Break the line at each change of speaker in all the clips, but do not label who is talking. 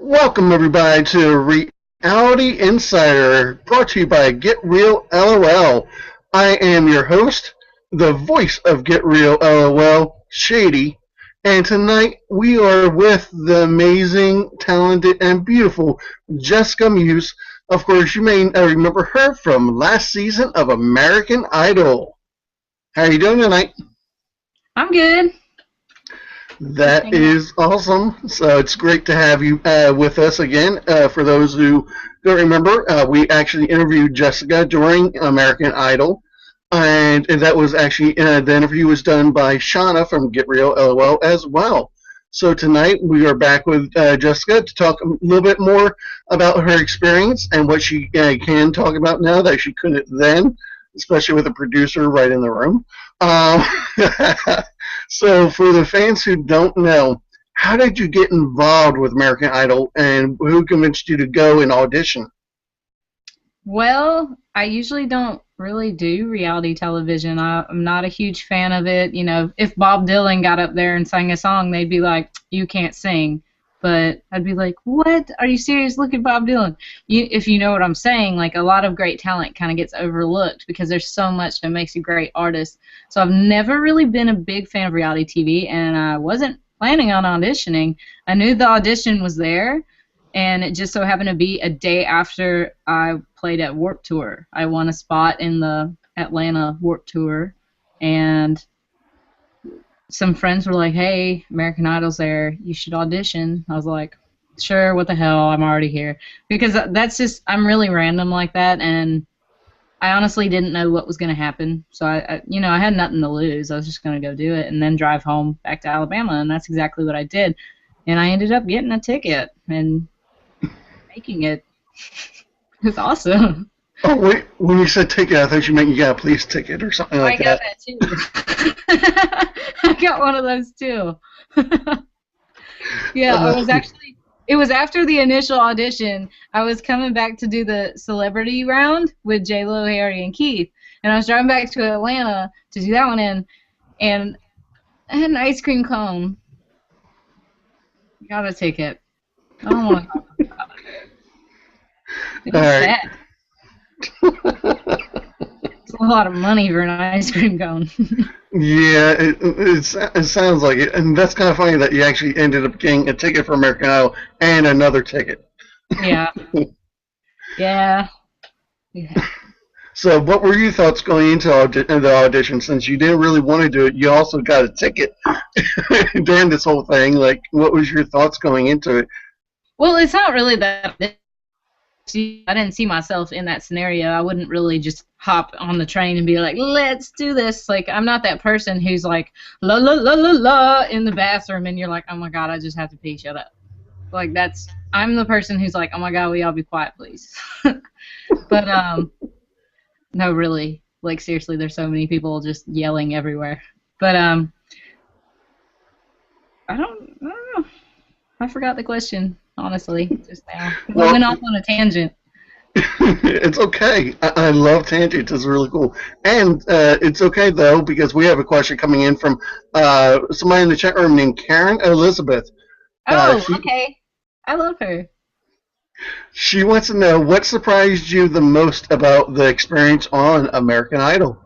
Welcome everybody to Reality Insider, brought to you by Get Real LOL. I am your host, the voice of Get Real LOL, Shady, and tonight we are with the amazing, talented, and beautiful Jessica Meuse. Of course, you may remember her from last season of American Idol. How are you doing tonight?
I'm good.
That is awesome. So it's great to have you with us again. For those who don't remember, we actually interviewed Jessica during American Idol, and that was actually the interview was done by Shauna from Get Real LOL as well. So tonight we are back with Jessica to talk a little bit more about her experience and what she can talk about now that she couldn't then, especially with a producer right in the room. So for the fans who don't know, how did you get involved with American Idol, and who convinced you to go and audition?
Well, I usually don't really do reality television. I'm not a huge fan of it. You know, if Bob Dylan got up there and sang a song, they'd be like, "You can't sing." But I'd be like, "What? Are you serious? Look at Bob Dylan." If you know what I'm saying, like a lot of great talent kind of gets overlooked because there's so much that makes you great artists. So I've never really been a big fan of reality TV, and I wasn't planning on auditioning. I knew the audition was there, and it just so happened to be a day after I played at Warped Tour. I won a spot in the Atlanta Warped Tour, and some friends were like, "Hey, American Idol's there. You should audition." I was like, "Sure, what the hell? I'm already here." Because that's just, I'm really random like that, and I honestly didn't know what was going to happen. So, I had nothing to lose. I was just going to go do it and then drive home back to Alabama, and that's exactly what I did. And I ended up getting a ticket and making it. It was awesome.
Oh, wait, when you said ticket, I thought you meant you got a police ticket or something like that.
I got that, too. I got one of those, too. Yeah, it was after the initial audition. I was coming back to do the celebrity round with J-Lo, Harry, and Keith, and I was driving back to Atlanta to do that one and I had an ice cream cone. Got a ticket. I don't want to talk about it. It was sad. It's a lot of money for an ice cream cone.
Yeah, it sounds like it, and that's kind of funny that you actually ended up getting a ticket for American Idol and another ticket.
Yeah. Yeah.
So what were your thoughts going into the audition? Since you didn't really want to do it, you also got a ticket during this whole thing. Like, what was your thoughts going into it?
Well, it's not really that. I didn't see myself in that scenario. I wouldn't really just hop on the train and be like, "Let's do this." Like, I'm not that person who's like, "La la la la la" in the bathroom, and you're like, "Oh my God, I just have to pee. Shut up." Like, I'm the person who's like, "Oh my God, will y'all be quiet, please?" But no, really, like seriously, there's so many people just yelling everywhere. But I don't know. I forgot the question, honestly, just now.
Well,
I went off on a tangent.
It's okay. I love tangents. It's really cool. And it's okay, though, because we have a question coming in from somebody in the chat room named Karen Elizabeth.
Okay. I love her.
She wants to know, what surprised you the most about the experience on American Idol?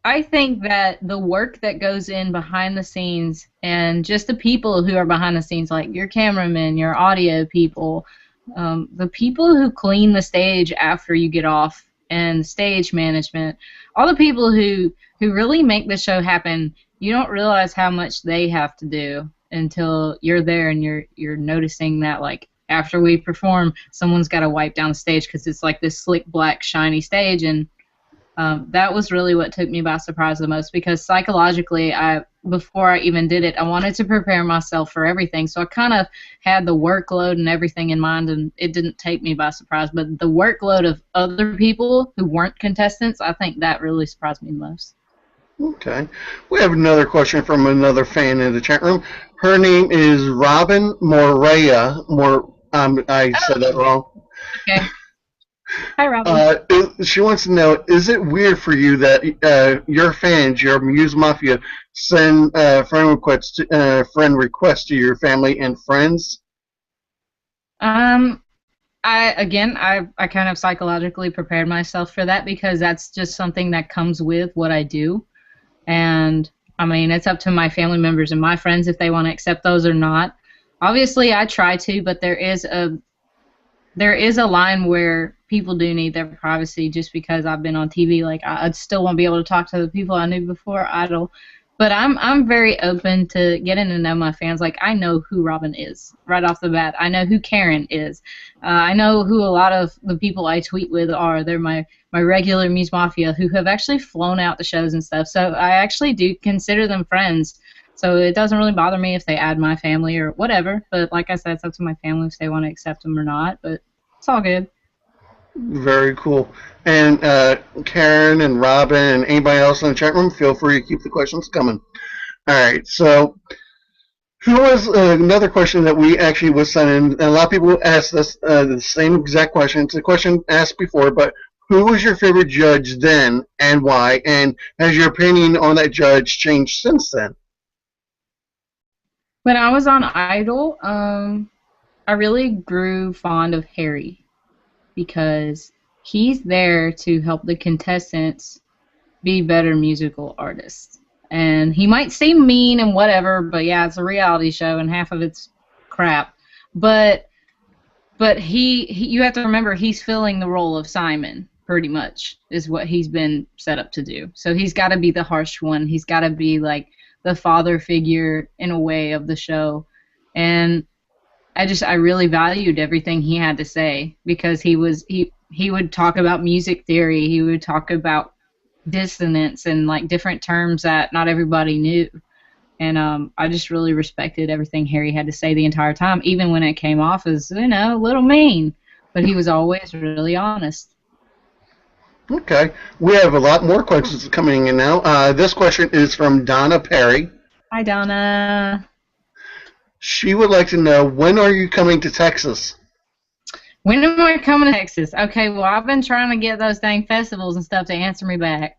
I think that the work that goes in behind the scenes and just the people who are behind the scenes, like your cameramen, your audio people, the people who clean the stage after you get off, and stage management, all the people who really make the show happen, you don't realize how much they have to do until you're there and you're noticing that, like, after we perform, someone's got to wipe down the stage because it's like this slick, black, shiny stage, and that was really what took me by surprise the most, because psychologically, before I even did it, I wanted to prepare myself for everything. So I kind of had the workload and everything in mind, and it didn't take me by surprise. But the workload of other people who weren't contestants, I think that really surprised me the most.
Okay. We have another question from another fan in the chat room. Her name is Robin Morea. I said that wrong.
Okay. Hi, Robin.
She wants to know: is it weird for you that your fans, your Muse Mafia, send friend requests to your family and friends?
Um, I kind of psychologically prepared myself for that because that's just something that comes with what I do. And I mean, it's up to my family members and my friends if they want to accept those or not. Obviously, I try to, but there is a line where people do need their privacy just because I've been on TV. Like I still won't be able to talk to the people I knew before Idol. But I'm very open to getting to know my fans. Like I know who Robin is right off the bat. I know who Karen is. I know who a lot of the people I tweet with are. They're my regular Muse Mafia who have actually flown out to shows and stuff. So I actually do consider them friends. So it doesn't really bother me if they add my family or whatever. But like I said, it's up to my family if they want to accept them or not. But it's all good.
Very cool. And Karen and Robin and anybody else in the chat room, feel free to keep the questions coming. All right. So, who was another question that we actually was sent in? And a lot of people asked us the same exact question. It's a question asked before, but who was your favorite judge then, and why? And has your opinion on that judge changed since then?
When I was on Idol, I really grew fond of Harry because he's there to help the contestants be better musical artists. And he might seem mean and whatever, but yeah, it's a reality show and half of it's crap. But he you have to remember he's filling the role of Simon pretty much is what he's been set up to do. So he's got to be the harsh one. He's got to be like the father figure in a way of the show. And I really valued everything he had to say because he would talk about music theory, he would talk about dissonance and like different terms that not everybody knew. And I just really respected everything Harry had to say the entire time, even when it came off as, a little mean. But he was always really honest.
Okay. We have a lot more questions coming in now. This question is from Donna Perry.
Hi, Donna.
She would like to know, when are you coming to Texas?
When am I coming to Texas? Okay, well, I've been trying to get those dang festivals and stuff to answer me back.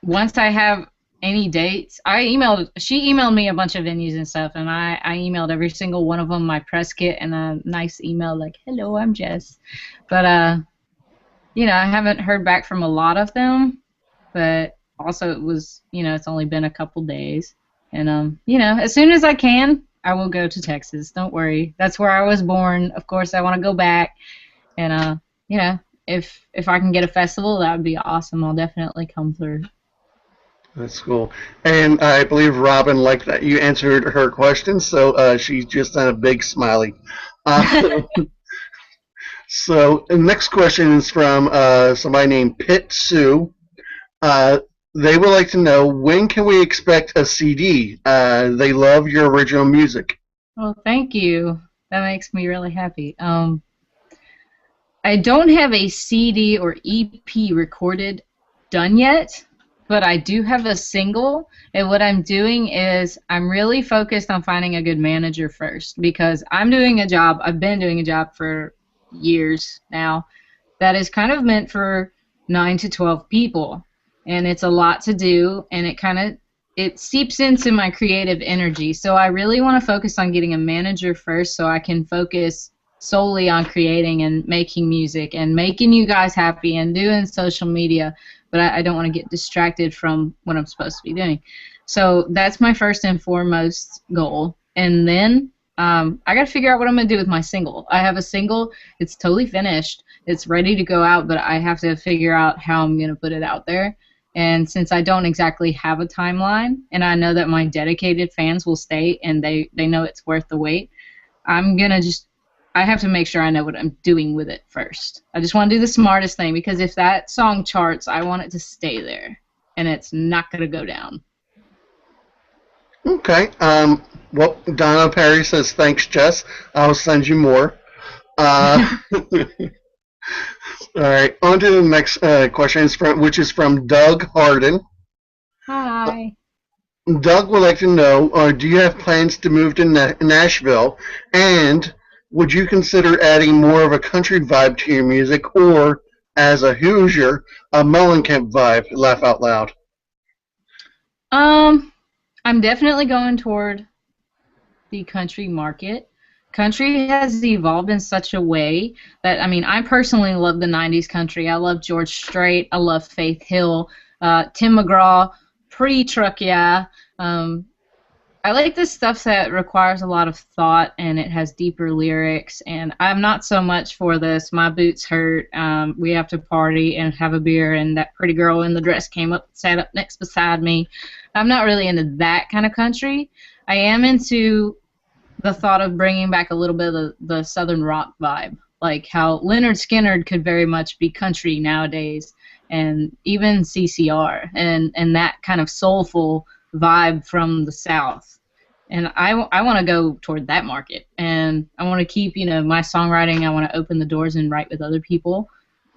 Once I have any dates, she emailed me a bunch of venues and stuff, and I emailed every single one of them my press kit and a nice email like, hello, I'm Jess. But, I haven't heard back from a lot of them, but also it was, it's only been a couple days. And, as soon as I can, I will go to Texas. Don't worry. That's where I was born. Of course, I want to go back. And, if I can get a festival, that would be awesome. I'll definitely come through.
That's cool. And I believe Robin liked that you answered her question, so she's just done a big smiley. So the next question is from somebody named Pit Sue. They would like to know, when can we expect a CD? They love your original music.
Well, thank you. That makes me really happy. I don't have a CD or EP recorded done yet, but I do have a single. And what I'm doing is I'm really focused on finding a good manager first because I'm doing a job. I've been doing a job for years now that is kind of meant for 9 to 12 people. And it's a lot to do, and it seeps into my creative energy. So I really want to focus on getting a manager first so I can focus solely on creating and making music and making you guys happy and doing social media, but I don't want to get distracted from what I'm supposed to be doing. So that's my first and foremost goal. And then I got to figure out what I'm going to do with my single. I have a single. It's totally finished. It's ready to go out, but I have to figure out how I'm going to put it out there. And since I don't exactly have a timeline, and I know that my dedicated fans will stay and they know it's worth the wait, I have to make sure I know what I'm doing with it first. I just want to do the smartest thing because if that song charts, I want it to stay there, and it's not going to go down.
Okay. Well, Donna Perry says, thanks, Jess. I'll send you more. All right, on to the next question, which is from Doug Harden.
Hi.
Doug would like to know, do you have plans to move to Nashville? And would you consider adding more of a country vibe to your music, or as a Hoosier, a Mellencamp vibe? Laugh out loud.
Um, I'm definitely going toward the country market. Country has evolved in such a way that, I mean, I personally love the 90s country. I love George Strait. I love Faith Hill, Tim McGraw, pre-Truck Yeah. Um, I like this stuff that requires a lot of thought and it has deeper lyrics. And I'm not so much for this. My boots hurt. We have to party and have a beer. And that pretty girl in the dress came up, sat up next beside me. I'm not really into that kind of country. I am into the thought of bringing back a little bit of the southern rock vibe, like how Leonard Skinner could very much be country nowadays, and even CCR, and that kind of soulful vibe from the South. And I want to go toward that market, and I want to keep, my songwriting. I want to open the doors and write with other people,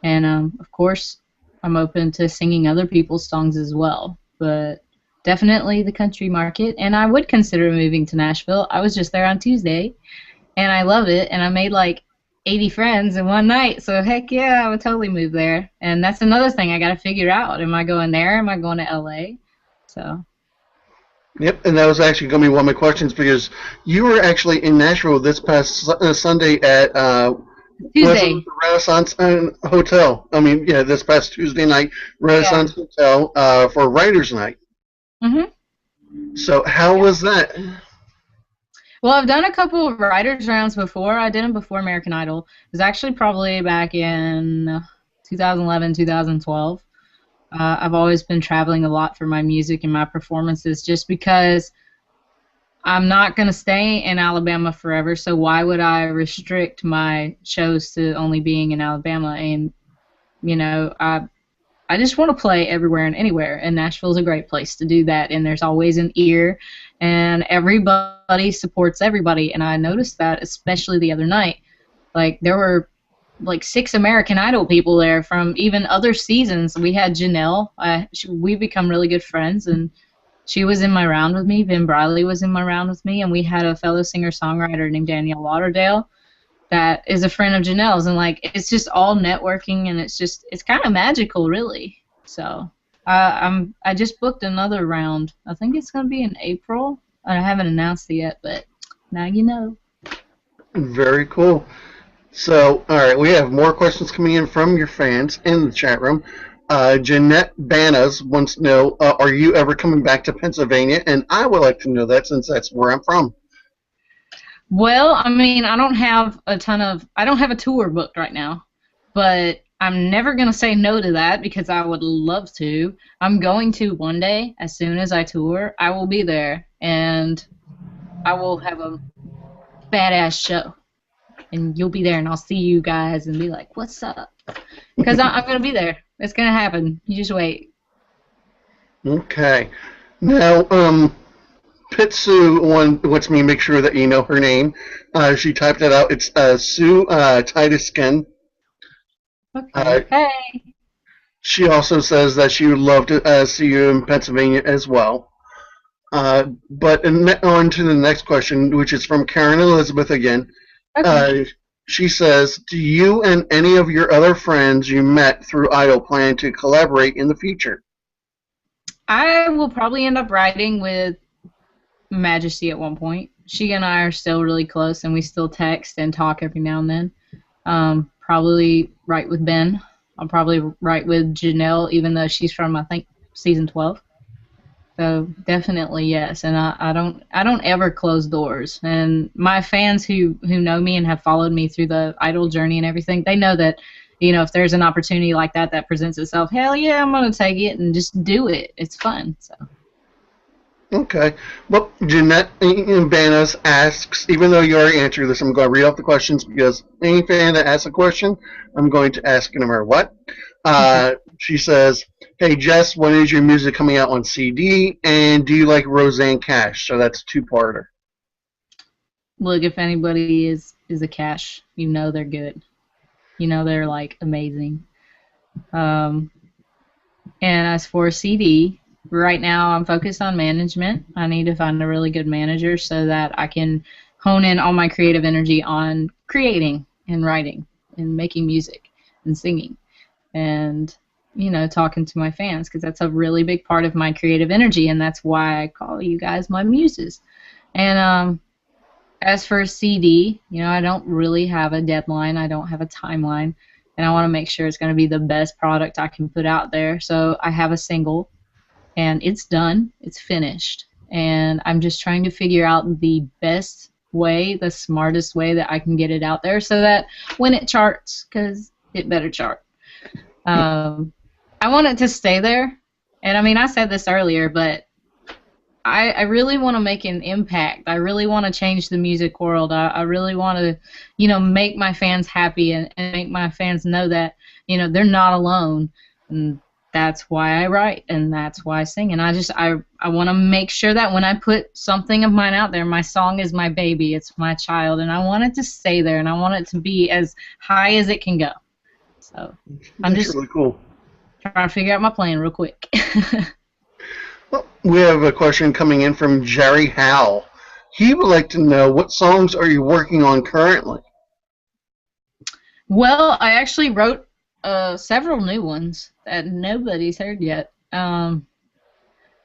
and of course, I'm open to singing other people's songs as well, but definitely the country market, and I would consider moving to Nashville. I was just there on Tuesday, and I love it, and I made like 80 friends in one night, so heck yeah, I would totally move there. And that's another thing I got to figure out. Am I going there? Am I going to LA? So.
Yep, and that was actually going to be one of my questions, because you were actually in Nashville this past Sunday at
Tuesday.
Renaissance Hotel. I mean, yeah, this past Tuesday night, Renaissance Hotel for Writers' Night. So how was that?
Well, I've done a couple of writers' rounds before. I did them before American Idol. It was actually probably back in 2011, 2012. I've always been traveling a lot for my music and my performances just because I'm not going to stay in Alabama forever, so why would I restrict my shows to only being in Alabama? And, I just want to play everywhere and anywhere, and Nashville's a great place to do that, and there's always an ear, and everybody supports everybody, and I noticed that especially the other night. Like, there were like 6 American Idol people there from even other seasons. We had Janelle. We've become really good friends, and she was in my round with me. Ben Briley was in my round with me, and we had a fellow singer-songwriter named Danielle Lauderdale that is a friend of Janelle's, and like it's just all networking, and it's kind of magical, really. So I just booked another round. I think it's gonna be in April. I haven't announced it yet, but now you know.
Very cool. So, all right, we have more questions coming in from your fans in the chat room. Jeanette Banas wants to know, are you ever coming back to Pennsylvania? And I would like to know that, since that's where I'm from.
Well, I mean, I don't have a tour booked right now, but I'm never going to say no to that because I would love to. I'm going to one day. As soon as I tour, I will be there, and I will have a badass show. And you'll be there, and I'll see you guys and be like, what's up? Because I'm going to be there. It's going to happen. You just wait.
Okay. Now, Pitsu wants me to make sure that you know her name. She typed it out. It's Sue Titus Skin.
Okay. Hey.
She also says that she would love to see you in Pennsylvania as well. But on to the next question, which is from Karen Elizabeth again. Okay. She says, do you and any of your other friends you met through Idol plan to collaborate in the future?
I will probably end up writing with Majesty at one point. She and I are still really close, and we still text and talk every now and then. Probably write with Ben. I'll probably write with Janelle, even though she's from, I think, season 12. So definitely yes, and I don't ever close doors. And my fans who know me and have followed me through the Idol journey and everything, they know that, if there's an opportunity like that presents itself, hell yeah, I'm gonna take it and just do it. It's fun. So.
Okay. Well, Jeanette Banas asks, even though you already answered this, I'm going to read off the questions because any fan that asks a question, I'm going to ask no matter what. She says, hey, Jess, when is your music coming out on CD? And do you like Roseanne Cash? So that's a two-parter.
Look, if anybody is a Cash, they're good. They're, like, amazing. And as for a CD, right now I'm focused on management. I need to find a really good manager so that I can hone in all my creative energy on creating and writing and making music and singing and, talking to my fans, because that's a really big part of my creative energy, and that's why I call you guys my muses. And as for a CD, I don't really have a deadline. I don't have a timeline, and I want to make sure it's going to be the best product I can put out there. So I have a single, and it's done. It's finished. And I'm just trying to figure out the best way, the smartest way that I can get it out there so that when it charts, because it better chart, I want it to stay there. And I mean, I said this earlier, but I really want to make an impact. I really want to change the music world. I really want to, make my fans happy and make my fans know that, they're not alone. And that's why I write and that's why I sing. And I want to make sure that when I put something of mine out there, my song is my baby. It's my child. And I want it to stay there, and I want it to be as high as it can go. So I'm just
really cool.
Trying to figure out my plan real quick.
Well, we have a question coming in from Jerry Howell. He would like to know, what songs are you working on currently?
Well, I actually wrote several new ones that nobody's heard yet. I've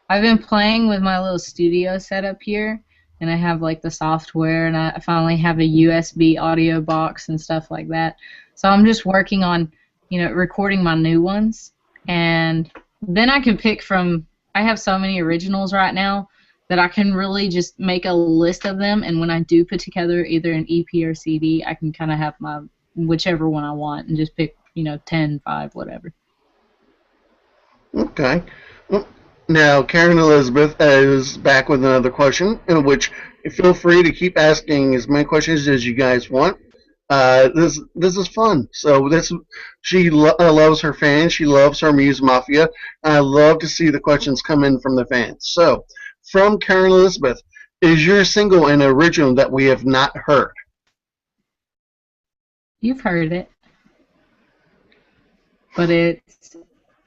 been playing with my little studio setup here, and I have like the software, and I finally have a USB audio box and stuff like that. So I'm just working on, recording my new ones, and then I can pick from. I have so many originals right now that I can really just make a list of them, and when I do put together either an EP or CD, I can kind of have my whichever one I want and just pick, 10, 5, whatever.
Okay. Well, now, Karen Elizabeth is back with another question, in which feel free to keep asking as many questions as you guys want. This is fun. So she loves her fans. She loves her Muse Mafia. I love to see the questions come in from the fans. So, from Karen Elizabeth, is your single an original that we have not heard?
You've heard it, but it's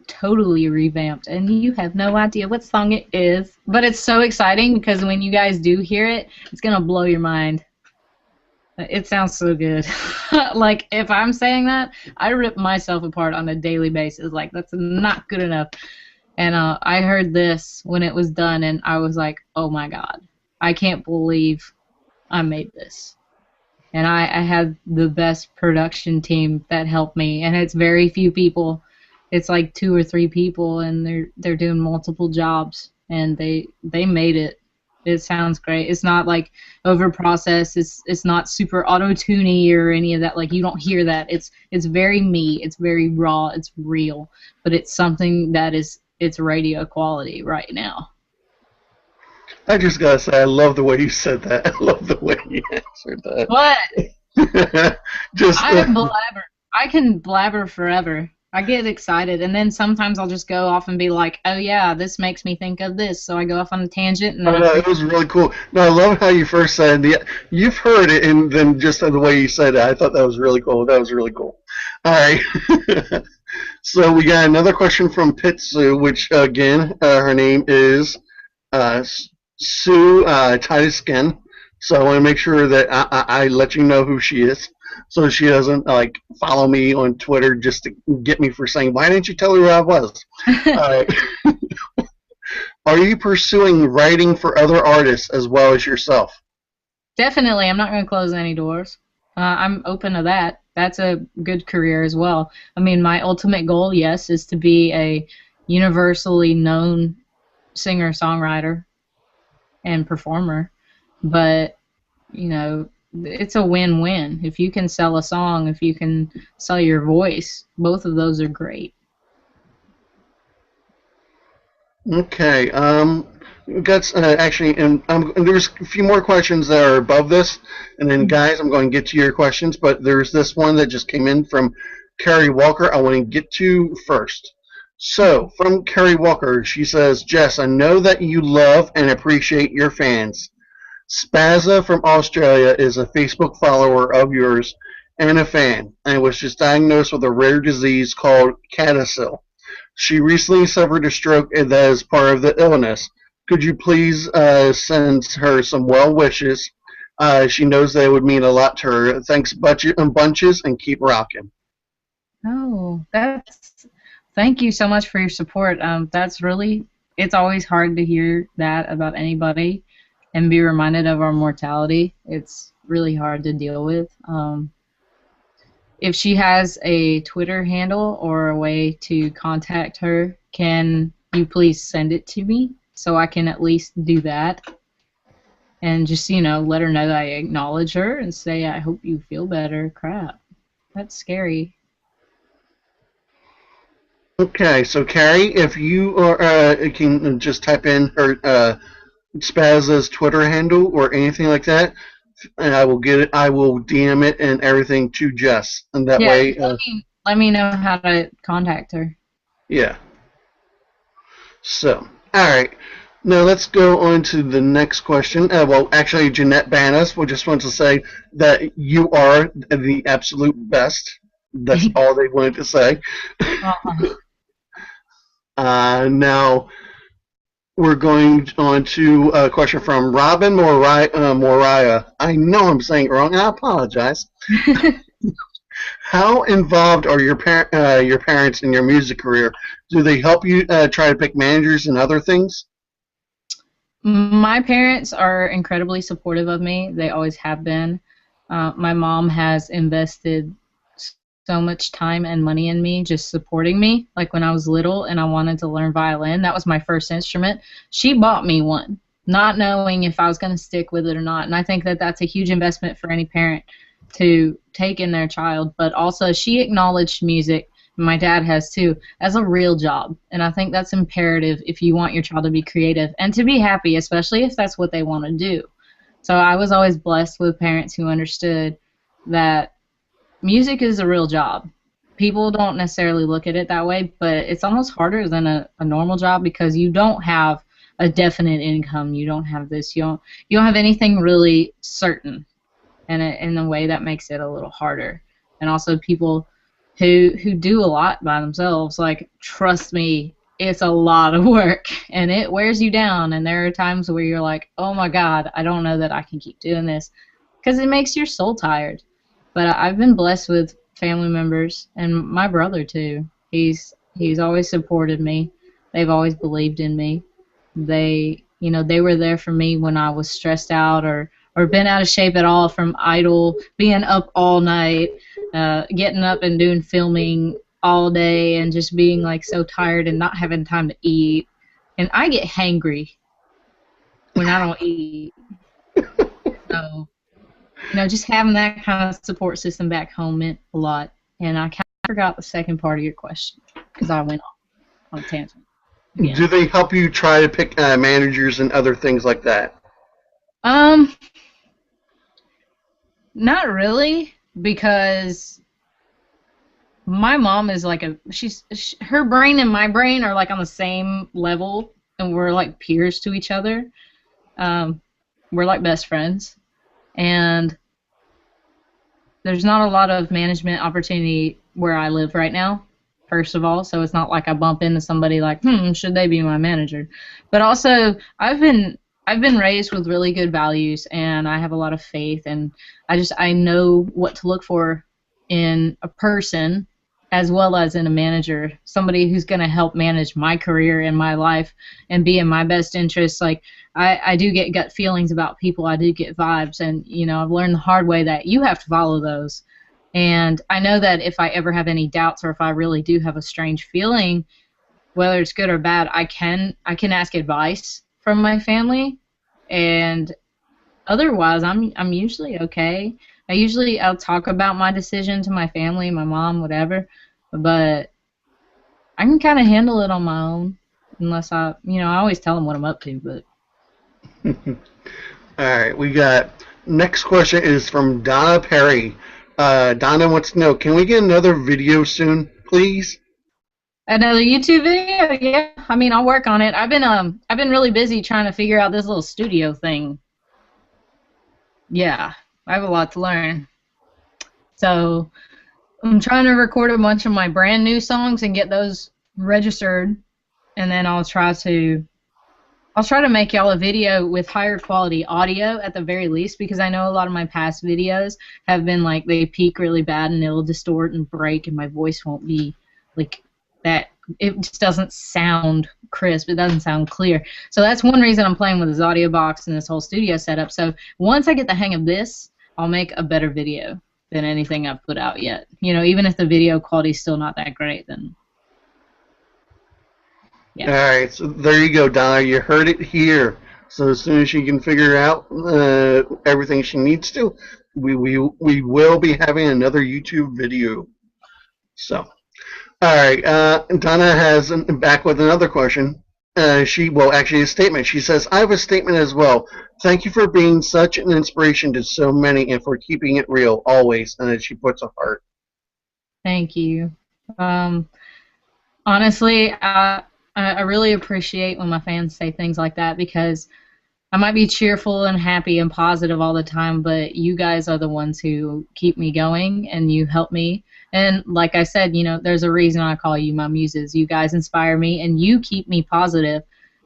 totally revamped, and you have no idea what song it is. But it's so exciting because when you guys do hear it, it's gonna blow your mind. It sounds so good. Like, if I'm saying that, I rip myself apart on a daily basis. Like, that's not good enough. And I heard this when it was done, and I was like, oh my God, I can't believe I made this. And I had the best production team that helped me, and it's very few people. It's like 2 or 3 people, and they're doing multiple jobs, and they made it. It sounds great. It's not like over processed. It's not super auto-tuney or any of that. Like, you don't hear that. It's very me. It's very raw. It's real. But it's something that it's radio quality right now.
I just gotta say, I love the way you said that. I love the way you answered that.
What? I can blabber forever. I get excited, and then sometimes I'll just go off and be like, oh yeah, this makes me think of this, so I go off on a tangent. And
it was really cool. No, I love how you first said, you've heard it, and then just the way you said it, I thought that was really cool. That was really cool. All right. So we got another question from Pitsu, which, again, her name is Sue Titus Skin. So I want to make sure that I let you know who she is, so she doesn't follow me on Twitter just to get me for saying, why didn't you tell her who I was? Are you pursuing writing for other artists as well as yourself?
Definitely. I'm not going to close any doors. I'm open to that. That's a good career as well. I mean, my ultimate goal, yes, is to be a universally known singer-songwriter and performer. But, it's a win-win. If you can sell a song, if you can sell your voice, both of those are great.
Okay. That's actually, and there's a few more questions that are above this, and then guys, I'm going to get to your questions, but there's this one that just came in from Carrie Walker I want to get to first. So, from Carrie Walker, she says, Jess, I know that you love and appreciate your fans. Spazza from Australia is a Facebook follower of yours and a fan, and was just diagnosed with a rare disease called CADASIL. She recently suffered a stroke that is part of the illness. Could you please send her some well wishes? She knows that it would mean a lot to her. Thanks bunches and keep rocking.
Oh, thank you so much for your support. That's really, it's always hard to hear that about anybody and be reminded of our mortality. It's really hard to deal with. If she has a Twitter handle or a way to contact her, can you please send it to me so I can at least do that? And just, let her know that I acknowledge her and say, I hope you feel better. Crap. That's scary.
Okay, so Carrie, if you can just type in her Spaz's Twitter handle or anything like that, and I will get it. I will DM it and everything to Jess, and that
Yeah,
way.
let me know how to contact her.
Yeah. So, all right. Now let's go on to the next question. Well, actually, Jeanette Banas just wants to say that you are the absolute best. That's all they wanted to say. Now we're going on to a question from Robin Moriah. I know I'm saying it wrong, and I apologize. How involved are your parents in your music career? Do they help you try to pick managers and other things?
My parents are incredibly supportive of me. They always have been. My mom has invested so much time and money in me, just supporting me. Like when I was little and I wanted to learn violin, that was my first instrument. She bought me one, not knowing if I was going to stick with it or not. And I think that that's a huge investment for any parent to take in their child. But also, she acknowledged music, and my dad has too, as a real job. And I think that's imperative if you want your child to be creative and to be happy, especially if that's what they want to do. So I was always blessed with parents who understood that music is a real job. People don't necessarily look at it that way, but it's almost harder than a normal job because you don't have a definite income. You don't have this. You don't have anything really certain, and in a way that makes it a little harder. And also people who do a lot by themselves, like, trust me, it's a lot of work, and it wears you down. And there are times where you're like, oh my God, I don't know that I can keep doing this, because it makes your soul tired. But I've been blessed with family members, and my brother too. He's always supported me. They've always believed in me. They were there for me when I was stressed out or been out of shape at all from Idol, being up all night, getting up and doing filming all day, and just being like so tired and not having time to eat. And I get hangry when I don't eat. So, just having that kind of support system back home meant a lot. And I kind of forgot the second part of your question because I went off on a tangent. Yeah.
Do they help you try to pick managers and other things like that?
Not really, because my mom is like her brain and my brain are like on the same level, and we're like peers to each other. We're like best friends, and there's not a lot of management opportunity where I live right now, first of all, so it's not like I bump into somebody like, should they be my manager? But also, I've been raised with really good values, and I have a lot of faith, and I know what to look for in a person as well as in a manager, somebody who's going to help manage my career and my life and be in my best interest. Like, I do get gut feelings about people. I do get vibes, and, I've learned the hard way that you have to follow those. And I know that if I ever have any doubts or if I really do have a strange feeling, whether it's good or bad, I can ask advice from my family, and otherwise I'm usually okay. I'll talk about my decision to my family, my mom, whatever, but I can kind of handle it on my own, unless I always tell them what I'm up to. But
all right, we got next question is from Donna Perry. Donna wants to know, can we get another video soon, please?
Another YouTube video? Yeah. I'll work on it. I've been really busy trying to figure out this little studio thing. Yeah, I have a lot to learn. So I'm trying to record a bunch of my brand new songs and get those registered, and then I'll I'll try to make y'all a video with higher quality audio at the very least, because I know a lot of my past videos have been like they peak really bad and it'll distort and break and my voice won't be like that. It just doesn't sound crisp. It doesn't sound clear. So that's one reason I'm playing with this audio box and this whole studio setup. So once I get the hang of this, I'll make a better video than anything I've put out yet. You know, even if the video quality's still not that great, then yeah.
All right, so there you go, Donna. You heard it here. So as soon as she can figure out everything she needs to, we will be having another YouTube video. So, all right, Donna has back with another question. Actually a statement. She says, "I have a statement as well. Thank you for being such an inspiration to so many and for keeping it real always." And then she puts a heart.
Thank you. Honestly, I really appreciate when my fans say things like that, because I might be cheerful and happy and positive all the time, but you guys are the ones who keep me going and you help me. And like I said, you know, there's a reason I call you my muses. You guys inspire me and you keep me positive.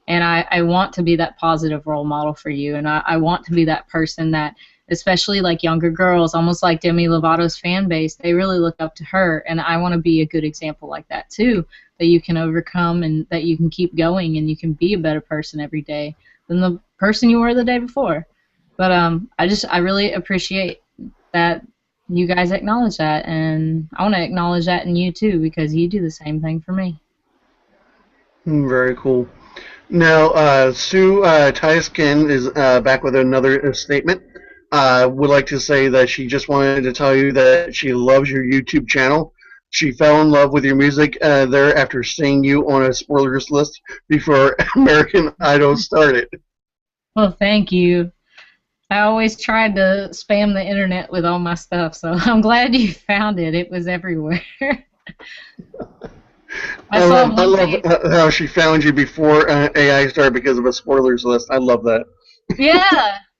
And I want to be that positive role model for you. And I want to be that person that, especially like younger girls, almost like Demi Lovato's fan base, they really look up to her. And I want to be a good example like that too, that you can overcome and that you can keep going and you can be a better person every day than the person you were the day before. But I really appreciate that you guys acknowledge that, and I want to acknowledge that in you too, because you do the same thing for me.
Very cool. Now, Sue Tyaskin is back with another statement. Would like to say that she just wanted to tell you that she loves your YouTube channel. She fell in love with your music there after seeing you on a spoilers list before American Idol started.
Well, thank you. I always tried to spam the internet with all my stuff, so I'm glad you found it. It was everywhere.
I love how she found you before AI started because of a spoilers list. I love that.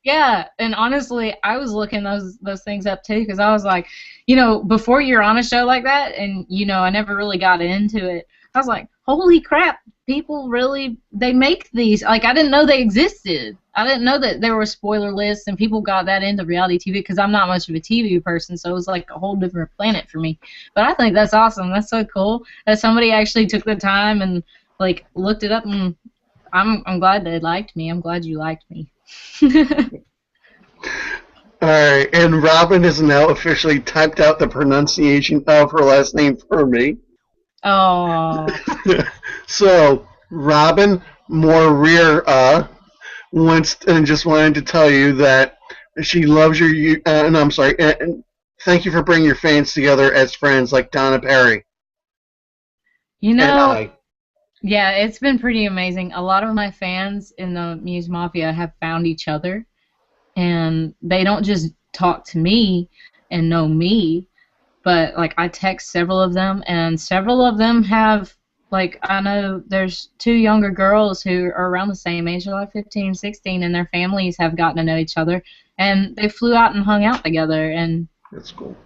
Yeah. And honestly, I was looking those things up too, because I was like, you know, before you're on a show like that, and you know, I never really got into it. I was like, holy crap, people really, they make these. Like, I didn't know they existed. I didn't know that there were spoiler lists and people got that into reality TV, because I'm not much of a TV person, so it was like a whole different planet for me. But I think that's awesome. That's so cool that somebody actually took the time and like looked it up, and I'm glad they liked me. I'm glad you liked me.
Alright, and Robin has now officially typed out the pronunciation of her last name for me.
Oh.
So, Robin Moreira just wanted to tell you that she loves your, and I'm sorry, and thank you for bringing your fans together as friends like Donna Perry.
You know,
and I.
Yeah, it's been pretty amazing. A lot of my fans in the Muse Mafia have found each other, and they don't just talk to me and know me, but like I text several of them, and several of them have, like, I know there's two younger girls who are around the same age, they're like 15, 16, and their families have gotten to know each other, and they flew out and hung out together, and
that's cool.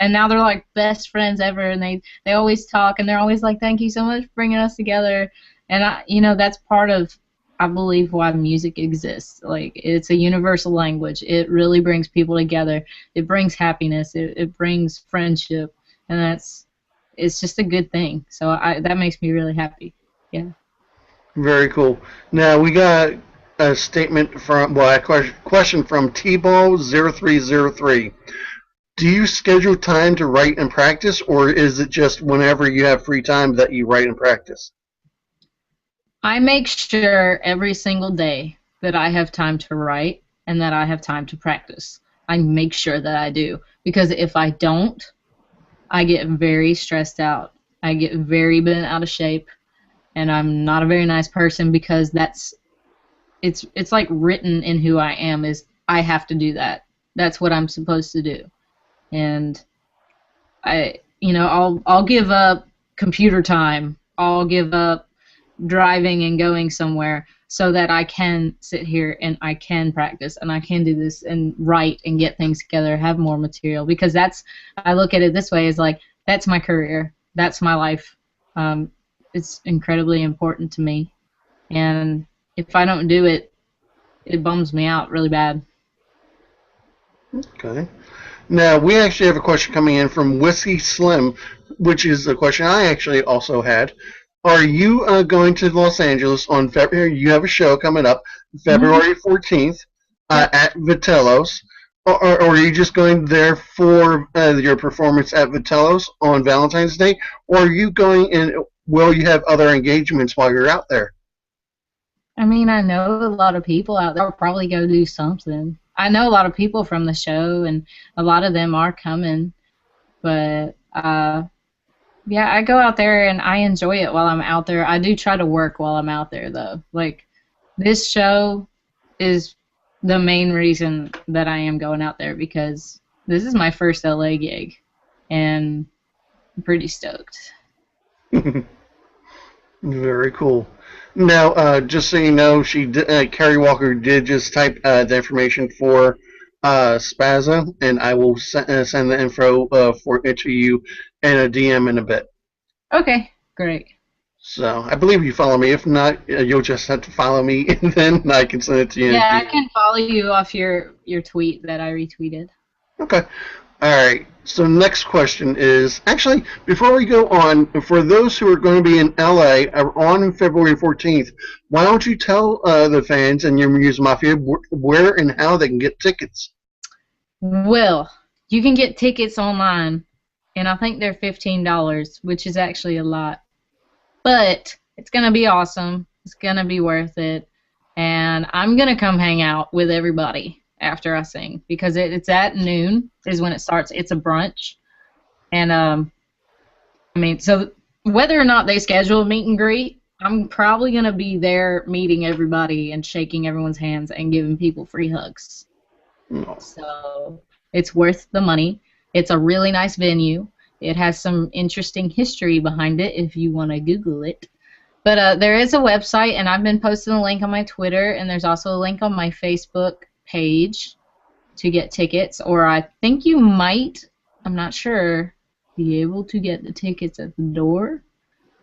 And now they're like best friends ever, and they always talk, and they're always like, "Thank you so much for bringing us together." And you know, that's part of, I believe, why music exists. Like, it's a universal language. It really brings people together. It brings happiness. It brings friendship, and it's just a good thing. So that makes me really happy. Yeah.
Very cool. Now we got a statement from, a question from T-Ball0303. Do you schedule time to write and practice, or is it just whenever you have free time that you write and practice?
I make sure every single day that I have time to write and that I have time to practice. I make sure that I do, because if I don't, I get very stressed out. I get very bent out of shape, and I'm not a very nice person, because it's like written in who I am, is I have to do that. That's what I'm supposed to do. And I'll give up computer time. I'll give up driving and going somewhere so that I can sit here and I can practice and I can do this and write and get things together, have more material, because I look at it this way, is like, that's my career, that's my life. It's incredibly important to me, and if I don't do it, it bums me out really bad.
Okay. Now, we actually have a question coming in from Whiskey Slim, which is a question I actually also had. Are you going to Los Angeles on February? You have a show coming up February 14th
Yep.
at Vitello's. Or are you just going there for your performance at Vitello's on Valentine's Day? Or are you going and will you have other engagements while you're out there?
I mean, I know a lot of people out there will probably go do something. I know a lot of people from the show, and a lot of them are coming. But, yeah, I go out there, and I enjoy it while I'm out there. I do try to work while I'm out there, though. Like, this show is the main reason that I am going out there, because this is my first LA gig, and I'm pretty stoked.
Very cool. Now, just so you know, Carrie Walker did just type the information for Spazza, and I will send the info for it to you in a DM in a bit.
Okay, great.
So I believe you follow me. If not, you'll just have to follow me, and then I can send it to you.
Yeah, I can follow you off your tweet that I retweeted.
Okay. All right. So next question is actually before we go on, for those who are going to be in LA on February 14th, why don't you tell the fans and your Muse Mafia where and how they can get tickets?
Well, you can get tickets online, and I think they're $15, which is actually a lot. But it's going to be awesome. It's going to be worth it. And I'm going to come hang out with everybody after I sing, because it's at noon is when it starts. It's a brunch. And, I mean, so whether or not they schedule a meet and greet, I'm probably going to be there meeting everybody and shaking everyone's hands and giving people free hugs.
No.
So it's worth the money. It's a really nice venue. It has some interesting history behind it if you want to Google it. But there is a website, and I've been posting a link on my Twitter, and there's also a link on my Facebook page to get tickets. Or I think you might, I'm not sure, be able to get the tickets at the door.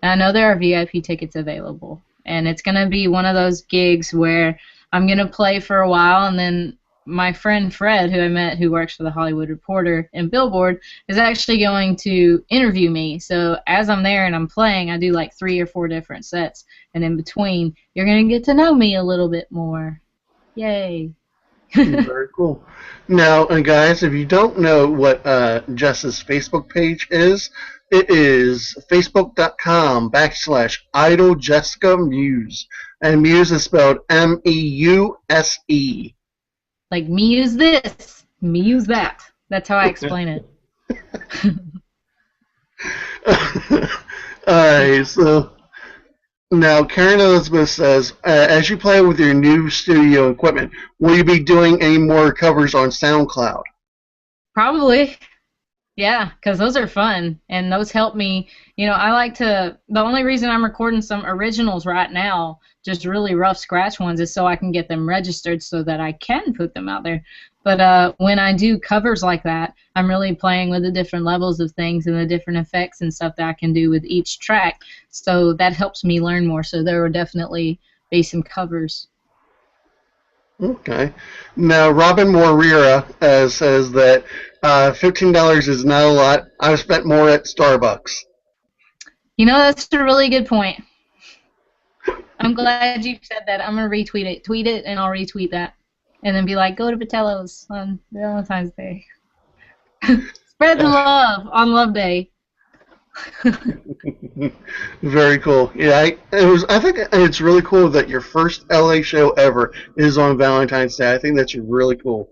And I know there are VIP tickets available. And it's going to be one of those gigs where I'm going to play for a while, and then my friend Fred, who I met, who works for the Hollywood Reporter and Billboard, is actually going to interview me. So as I'm there and I'm playing, I do like 3 or 4 different sets. And in between, you're going to get to know me a little bit more. Yay.
Very cool. Now, guys, if you don't know what Jess's Facebook page is, it is facebook.com/Idol Jessica Meuse. And Muse is spelled Meuse.
Like, me use this, me use that. That's how I explain it.
Alright, so now Karen Elizabeth says, as you play with your new studio equipment, will you be doing any more covers on SoundCloud?
Probably. Yeah, because those are fun, and those help me. You know, I like to, the only reason I'm recording some originals right now, just really rough scratch ones, is so I can get them registered so that I can put them out there. But when I do covers like that, I'm really playing with the different levels of things and the different effects and stuff that I can do with each track. So that helps me learn more. So there will definitely be some covers.
Okay. Now, Robin Morera says that $15 is not a lot. I've spent more at Starbucks.
You know, that's a really good point. I'm glad you said that. I'm going to retweet it. Tweet it, and I'll retweet that. And then be like, go to Vitello's on Valentine's Day. Spread the love on Love Day.
Very cool. Yeah, I think it's really cool that your first LA show ever is on Valentine's Day. I think that's really cool.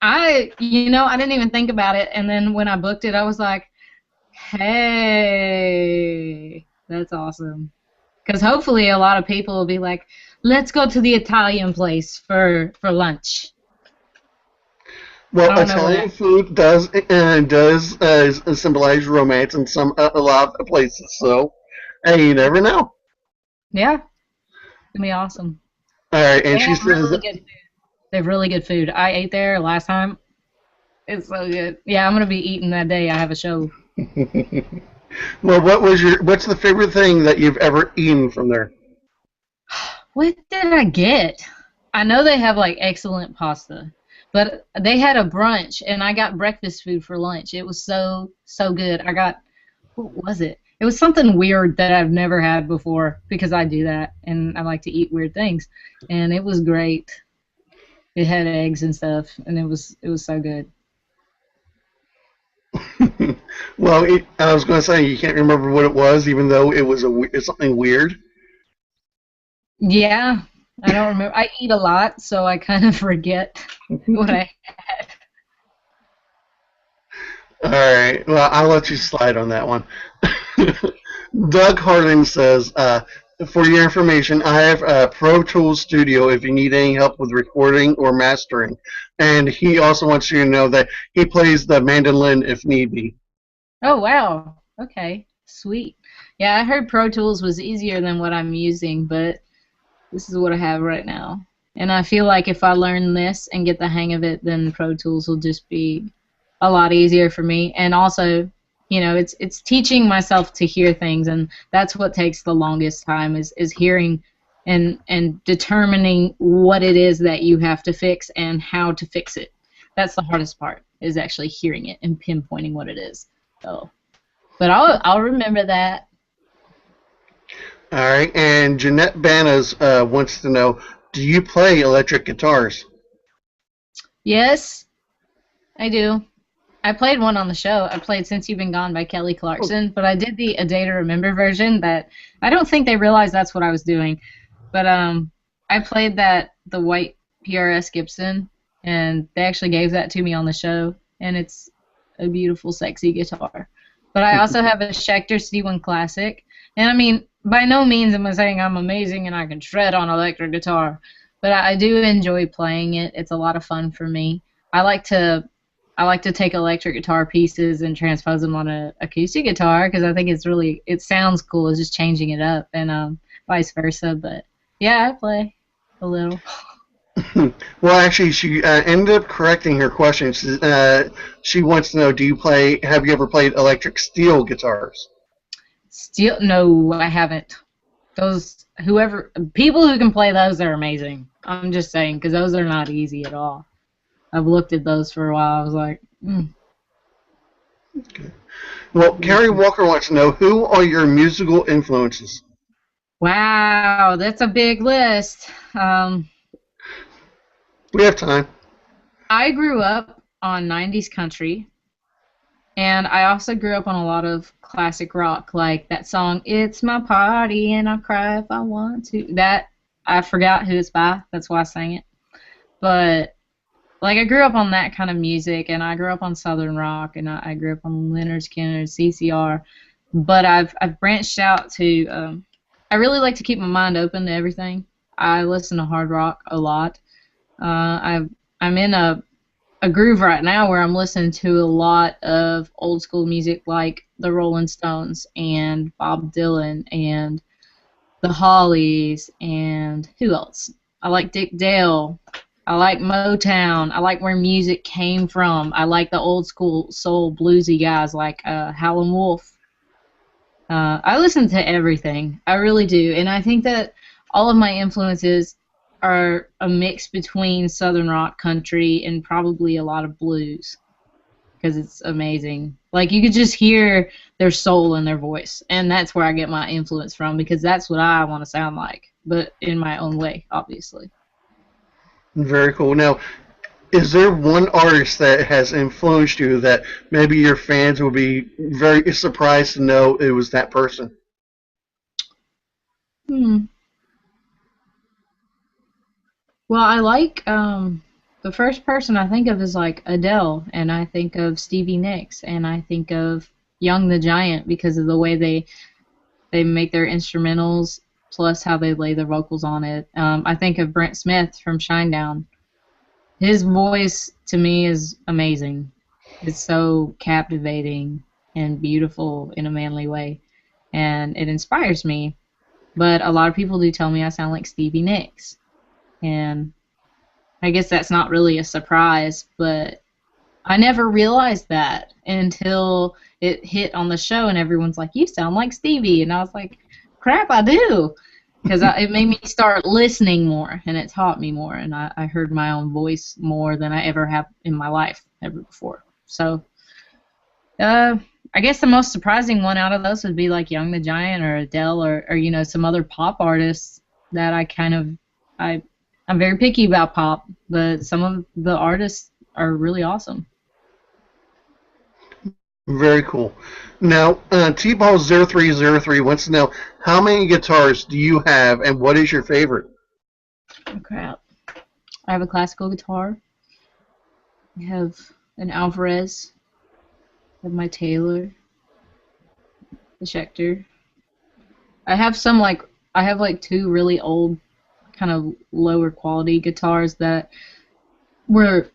I didn't even think about it, and then when I booked it, I was like, hey, that's awesome. Because hopefully a lot of people will be like, let's go to the Italian place for lunch.
Well, Italian food does symbolize romance in a lot of places, so hey, you never know.
Yeah, it's gonna be awesome.
All right, and she says
really good food. They have really good food. I ate there last time. It's so good. Yeah, I'm gonna be eating that day I have a show.
Well, what's the favorite thing that you've ever eaten from there?
What did I get? I know they have like excellent pasta, but they had a brunch and I got breakfast food for lunch. It was so good. I got what was it? It was something weird that I've never had before because I do that and I like to eat weird things. And it was great. It had eggs and stuff and it was so good.
Well, I was going to say you can't remember what it was, even though it was it's something weird.
Yeah, I don't remember. I eat a lot, so I kind of forget what I had.
All right. Well, I'll let you slide on that one. Doug Harding says, for your information, I have a Pro Tools Studio if you need any help with recording or mastering. And he also wants you to know that he plays the mandolin if need be.
Oh, wow. Okay. Sweet. Yeah, I heard Pro Tools was easier than what I'm using, but this is what I have right now. And I feel like if I learn this and get the hang of it, then Pro Tools will just be a lot easier for me. And also, it's teaching myself to hear things, and that's what takes the longest time is hearing and determining what it is that you have to fix and how to fix it. That's the hardest part, is actually hearing it and pinpointing what it is. So, but I'll remember that.
All right. And Jeanette Banas wants to know, do you play electric guitars?
Yes, I do. I played one on the show. I played Since You've Been Gone by Kelly
Oh,
Clarkson, but I did the A Day to Remember version that I don't think they realized that's what I was doing. But I played the white PRS Gibson, and they actually gave that to me on the show, and it's a beautiful, sexy guitar. But I also have a Schecter C1 Classic, and I mean, by no means am I saying I'm amazing and I can shred on electric guitar, but I do enjoy playing it. It's a lot of fun for me. I like to I like to take electric guitar pieces and transpose them on a acoustic guitar because I think it sounds cool. It's just changing it up and vice versa. But yeah, I play a little.
well, actually, she ended up correcting her question. She wants to know, have you ever played electric steel guitars?
Still, no, I haven't. Those people who can play those are amazing. I'm just saying because those are not easy at all. I've looked at those for a while. I was like,
Well, Carrie Walker wants to know, who are your musical influences?
wow, that's a big list.
We have time.
I grew up on 90s country, and I also grew up on a lot of classic rock, like that song, It's My Party and I'll Cry If I Want to. That, I forgot who it's by. That's why I sang it. But, like, I grew up on that kind of music, and I grew up on Southern rock, and I grew up on Leonard Skinner, CCR. But I've branched out to, I really like to keep my mind open to everything. I listen to hard rock a lot. I'm in a groove right now where I'm listening to a lot of old school music like the Rolling Stones and Bob Dylan and the Hollies and who else? I like Dick Dale. I like Motown. I like where music came from. I like the old school soul bluesy guys like Howlin' Wolf. I listen to everything. I really do. And I think that all of my influences are a mix between Southern rock, country, and probably a lot of blues because it's amazing. Like, you could just hear their soul in their voice, and that's where I get my influence from because that's what I want to sound like, but in my own way, obviously.
Very cool. Now, is there one artist that has influenced you that maybe your fans will be very surprised to know it was that person?
Hmm. Well, I like the first person I think of is like Adele, and I think of Stevie Nicks, and I think of Young the Giant because of the way they make their instrumentals plus how they lay their vocals on it. I think of Brent Smith from Shinedown. His voice to me is amazing. It's so captivating and beautiful in a manly way, and it inspires me. But a lot of people do tell me I sound like Stevie Nicks, and I guess that's not really a surprise, but I never realized that until it hit on the show and everyone's like, you sound like Stevie. And I was like, crap, I do. because it made me start listening more, and it taught me more, and I heard my own voice more than I ever have in my life ever before. So, I guess the most surprising one out of those would be like Young the Giant or Adele or you know, some other pop artists that I'm very picky about pop, but some of the artists are really awesome.
Very cool. Now, T-Ball0303 wants to know how many guitars do you have and what is your favorite?
Oh, crap. I have a classical guitar. I have an Alvarez. I have my Taylor. The Schecter. I have like two really old, kind of lower quality guitars that were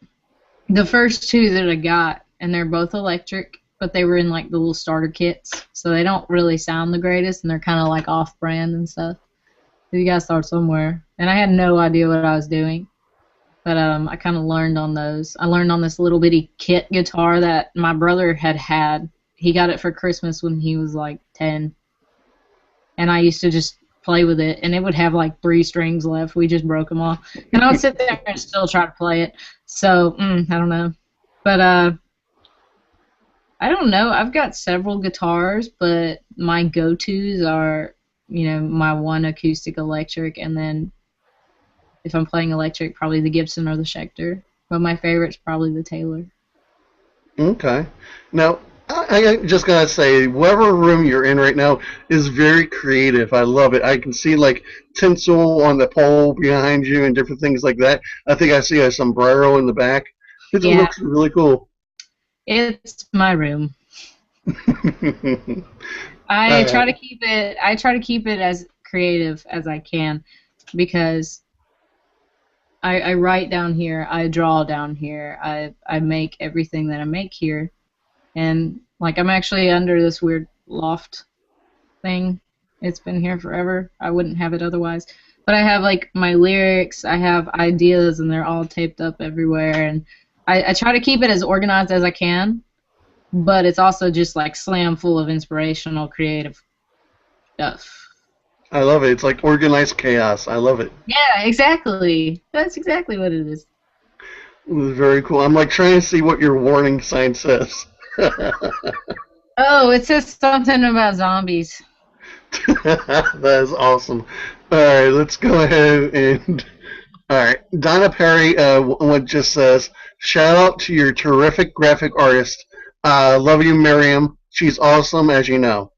the first two that I got, and they're both electric, but they were in like the little starter kits, so they don't really sound the greatest, and they're kind of like off-brand and stuff. So you gotta start somewhere, and I had no idea what I was doing, but I kind of learned on those. I learned on this little bitty kit guitar that my brother had. He got it for Christmas when he was like 10, and I used to just play with it, and it would have like 3 strings left. We just broke them all, and I would sit there and still try to play it. So I don't know, but I don't know. I've got several guitars, but my go-tos are, you know, my one acoustic electric, and then if I'm playing electric, probably the Gibson or the Schecter. But my favorite's probably the Taylor.
Okay. Now, I just gotta say, whatever room you're in right now is very creative. I love it. I can see like tinsel on the pole behind you and different things like that. I think I see a sombrero in the back. It
Yeah,
looks really cool.
it's my room.
Uh,
I try to keep it as creative as I can because I write down here, I draw down here, I make everything that I make here, and like I'm actually under this weird loft thing. It's been here forever. I wouldn't have it otherwise. But I have like my lyrics, I have ideas, and they're all taped up everywhere, and I try to keep it as organized as I can, but it's also just like slam full of inspirational, creative stuff.
I love it. It's like organized chaos. I love it.
Yeah, exactly. That's exactly what it is.
It was very cool. I'm like trying to see what your warning sign says.
Oh, it says something about zombies.
That is awesome. All right, let's go ahead and. All right, Donna Perry what just says, shout out to your terrific graphic artist. Love you, Miriam. She's awesome, as you know.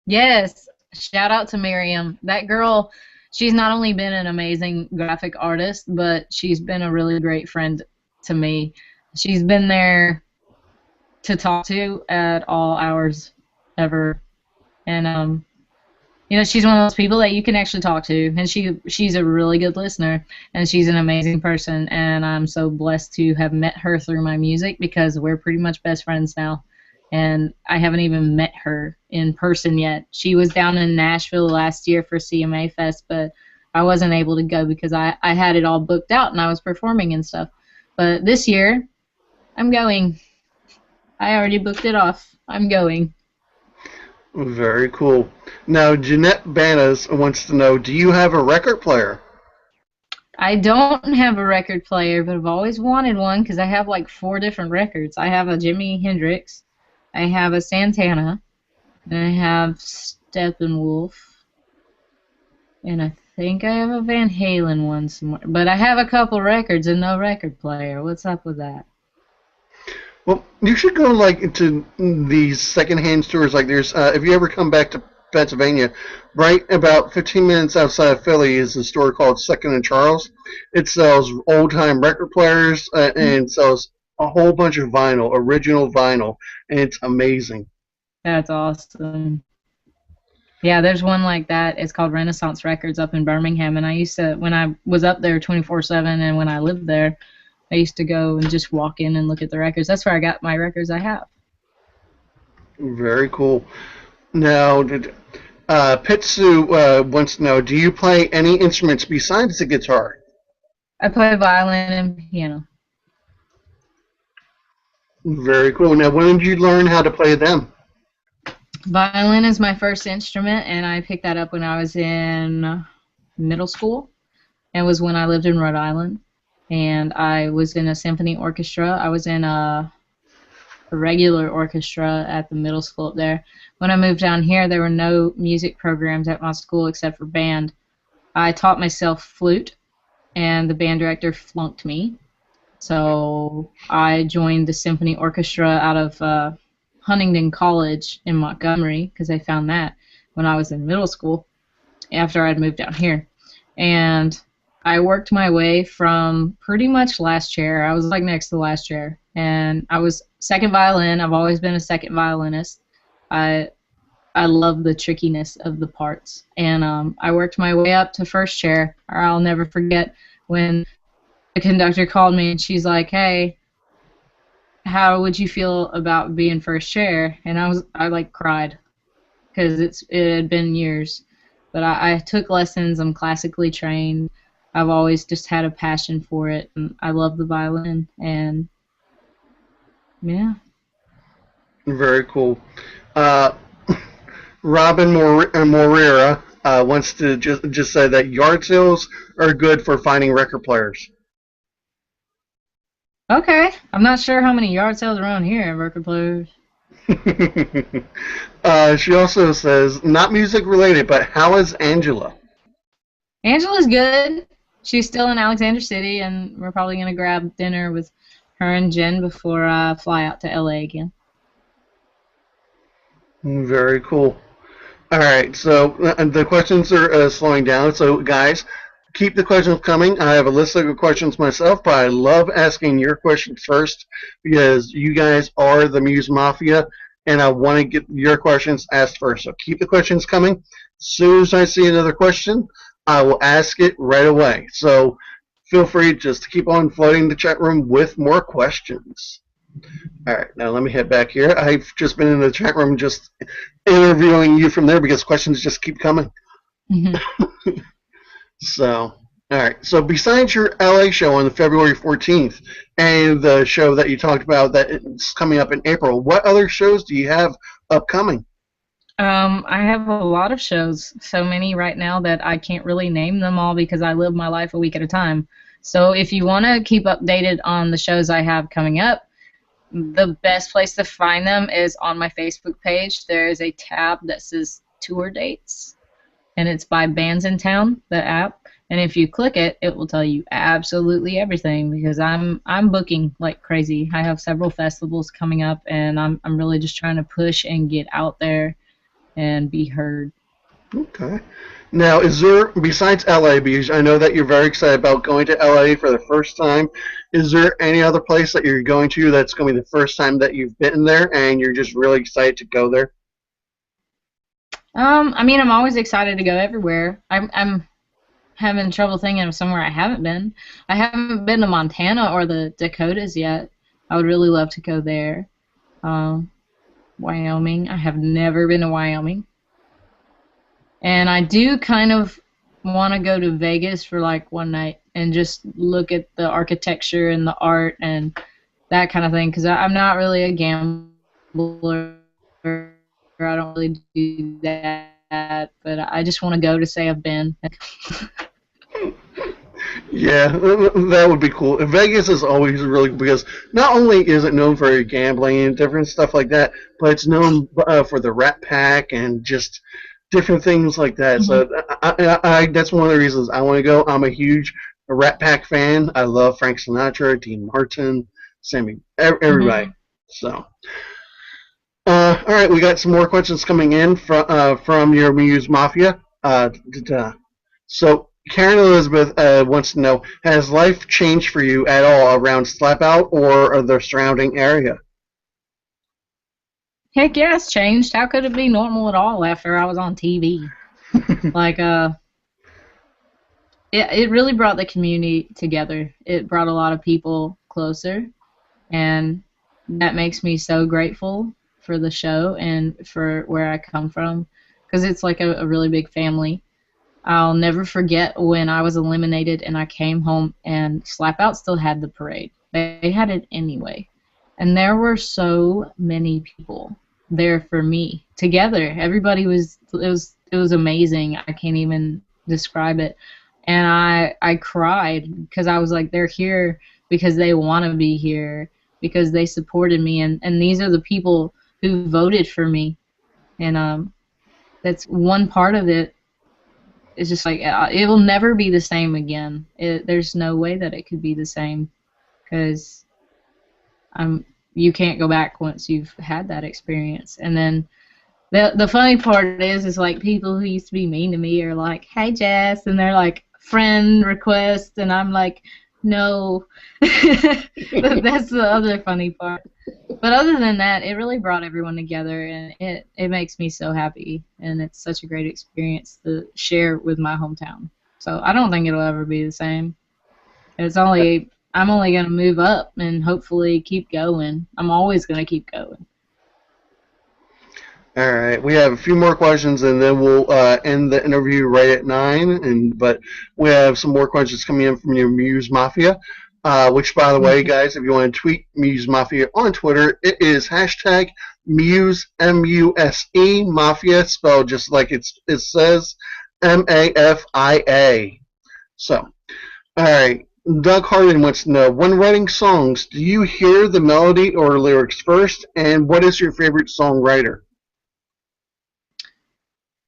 Yes, shout out to Miriam. That girl, she's not only been an amazing graphic artist, but she's been a really great friend to me. She's been there to talk to at all hours ever. And you know, she's one of those people that you can actually talk to, and she's a really good listener, and she's an amazing person, and I'm so blessed to have met her through my music because we're pretty much best friends now. And I haven't even met her in person yet. She was down in Nashville last year for CMA Fest, but I wasn't able to go because I had it all booked out and I was performing and stuff. But this year, I'm going. I already booked it off. I'm going.
Very cool. Now, Jeanette Banas wants to know, do you have a record player?
I don't have a record player, but I've always wanted one because I have like 4 different records. I have a Jimi Hendrix, I have a Santana, and I have Steppenwolf, and I think I have a Van Halen one somewhere. But I have a couple records and no record player. What's up with that?
Well, you should go like to these secondhand stores. Like there's, if you ever come back to Pennsylvania, right about 15 minutes outside of Philly is a store called Second and Charles. It sells old time record players and sells a whole bunch of vinyl, original vinyl, and it's amazing.
That's awesome. Yeah, there's one like that. It's called Renaissance Records up in Birmingham, and I used to, when I was up there 24/7, and when I lived there, I used to go and just walk in and look at the records. That's where I got my records I have.
Very cool. Now, Pitsu wants to know, do you play any instruments besides the guitar?
I play violin and piano.
Very cool. Now, when did you learn how to play them?
Violin is my first instrument, and I picked that up when I was in middle school. It was when I lived in Rhode Island, and I was in a symphony orchestra. I was in a regular orchestra at the middle school up there. When I moved down here, there were no music programs at my school except for band. I taught myself flute, and the band director flunked me. So I joined the symphony orchestra out of Huntingdon College in Montgomery because I found that when I was in middle school after I'd moved down here. And I worked my way from pretty much last chair. I was like next to the last chair. And I was second violin. I've always been a second violinist. I love the trickiness of the parts. And I worked my way up to first chair. Or I'll never forget when the conductor called me and she's like, "Hey, how would you feel about being first chair?" And I like cried because it had been years. But I took lessons. I'm classically trained. I've always just had a passion for it, and I love the violin. And yeah.
Very cool. Uh, Robin Morera wants to just say that yard sales are good for finding record players.
Okay. I'm not sure how many yard sales around here, record players.
She also says, not music related, but how is Angela?
Angela's good. She's still in Alexander City, and we're probably going to grab dinner with her and Jen before I fly out to LA again.
Very cool. All right, so the questions are slowing down. So, guys, keep the questions coming. I have a list of questions myself, but I love asking your questions first because you guys are the Muse Mafia, and I want to get your questions asked first. So keep the questions coming. As soon as I see another question, I will ask it right away. So feel free just to keep on flooding the chat room with more questions. All right, now let me head back here. I've just been in the chat room just interviewing you from there because questions just keep coming.
Mm-hmm.
So, all right. So besides your LA show on February 14th and the show that you talked about that is coming up in April, what other shows do you have upcoming?
I have a lot of shows, so many right now that I can't really name them all because I live my life a week at a time. So if you want to keep updated on the shows I have coming up, the best place to find them is on my Facebook page. There is a tab that says tour dates, and it's by Bands in Town, the app. And if you click it, it will tell you absolutely everything because I'm booking like crazy. I have several festivals coming up, and I'm really just trying to push and get out there and be heard.
Okay. Now, is there, besides LA, because I know that you're very excited about going to LA for the first time, is there any other place that you're going to that's going to be the first time that you've been there and you're just really excited to go there?
I mean, I'm always excited to go everywhere. I'm having trouble thinking of somewhere I haven't been. I haven't been to Montana or the Dakotas yet. I would really love to go there. Wyoming. I have never been to Wyoming. And I do kind of want to go to Vegas for like one night and just look at the architecture and the art and that kind of thing because I'm not really a gambler. I don't really do that, but I just want to go to say I've been.
Yeah, that would be cool. Vegas is always really because not only is it known for gambling and different stuff like that, but it's known for the Rat Pack and just different things like that. Mm-hmm. So I that's one of the reasons I want to go. I'm a huge Rat Pack fan. I love Frank Sinatra, Dean Martin, Sammy, everybody. Mm-hmm. So, all right, we got some more questions coming in from your Muse Mafia. So Karen Elizabeth wants to know, has life changed for you at all around Slap Out or the surrounding area?
Heck yeah, it's changed. How could it be normal at all after I was on TV? Like, it really brought the community together. It brought a lot of people closer, and that makes me so grateful for the show and for where I come from, because it's like a really big family. I'll never forget when I was eliminated and I came home and Slap Out still had the parade. They had it anyway. And there were so many people there for me together. Everybody was it was amazing. I can't even describe it. And I cried because I was like, they're here because they want to be here, because they supported me, and these are the people who voted for me. And that's one part of it. It's just like it will never be the same again. There's no way that it could be the same, because you can't go back once you've had that experience. And then the funny part is like people who used to be mean to me are like, "Hey Jess," and they're like friend request, and I'm like, no. That's the other funny part. But other than that, it really brought everyone together, and it makes me so happy, and it's such a great experience to share with my hometown. So I don't think it'll ever be the same. I'm only going to move up and hopefully keep going. I'm always going to keep going.
All right, we have a few more questions, and then we'll end the interview right at 9. But we have some more questions coming in from your Muse Mafia, which, by the way, guys, if you want to tweet Muse Mafia on Twitter, it is hashtag Muse, M-U-S-E, Mafia, spelled just like it says, M-A-F-I-A. So, all right, Doug Hardin wants to know, when writing songs, do you hear the melody or lyrics first, and what is your favorite songwriter?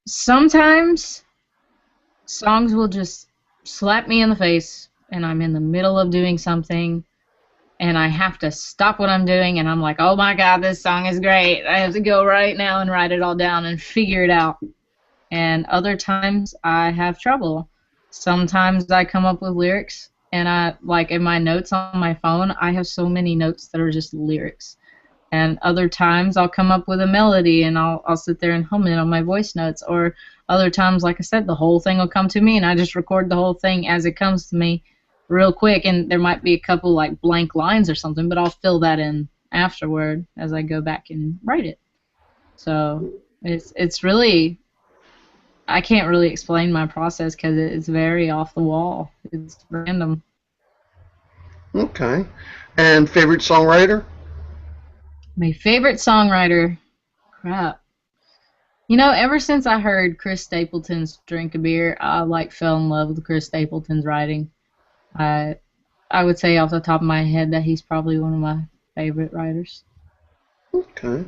Sometimes songs will just slap me in the face, and I'm in the middle of doing something, and I have to stop what I'm doing, and I'm like, oh my god, this song is great. I have to go right now and write it all down and figure it out. And other times I have trouble. Sometimes I come up with lyrics, and I, like in my notes on my phone, I have so many notes that are just lyrics. And other times I'll come up with a melody, and I'll sit there and hum it on my voice notes. Or other times, like I said, the whole thing will come to me, and I just record the whole thing as it comes to me real quick. And there might be a couple like blank lines or something, but I'll fill that in afterward as I go back and write it. So it's really, I can't really explain my process because it's very off the wall. It's random.
Okay. And favorite songwriter?
My favorite songwriter, crap. You know, ever since I heard Chris Stapleton's Drink a Beer, I fell in love with Chris Stapleton's writing. I would say off the top of my head that he's probably one of my favorite writers.
Okay.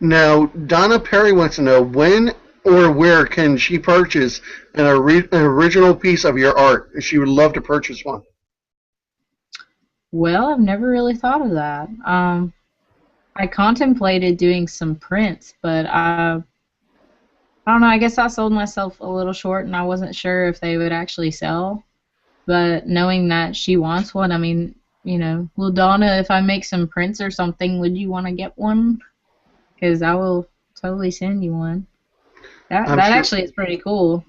Now, Donna Perry wants to know, when or where can she purchase an original piece of your art? She would love to purchase one.
Well, I've never really thought of that. I contemplated doing some prints, but I don't know, I guess I sold myself a little short, and I wasn't sure if they would actually sell. But knowing that she wants one, I mean, you know, well, Donna, if I make some prints or something, would you want to get one? Because I will totally send you one. That sure. Actually is pretty cool.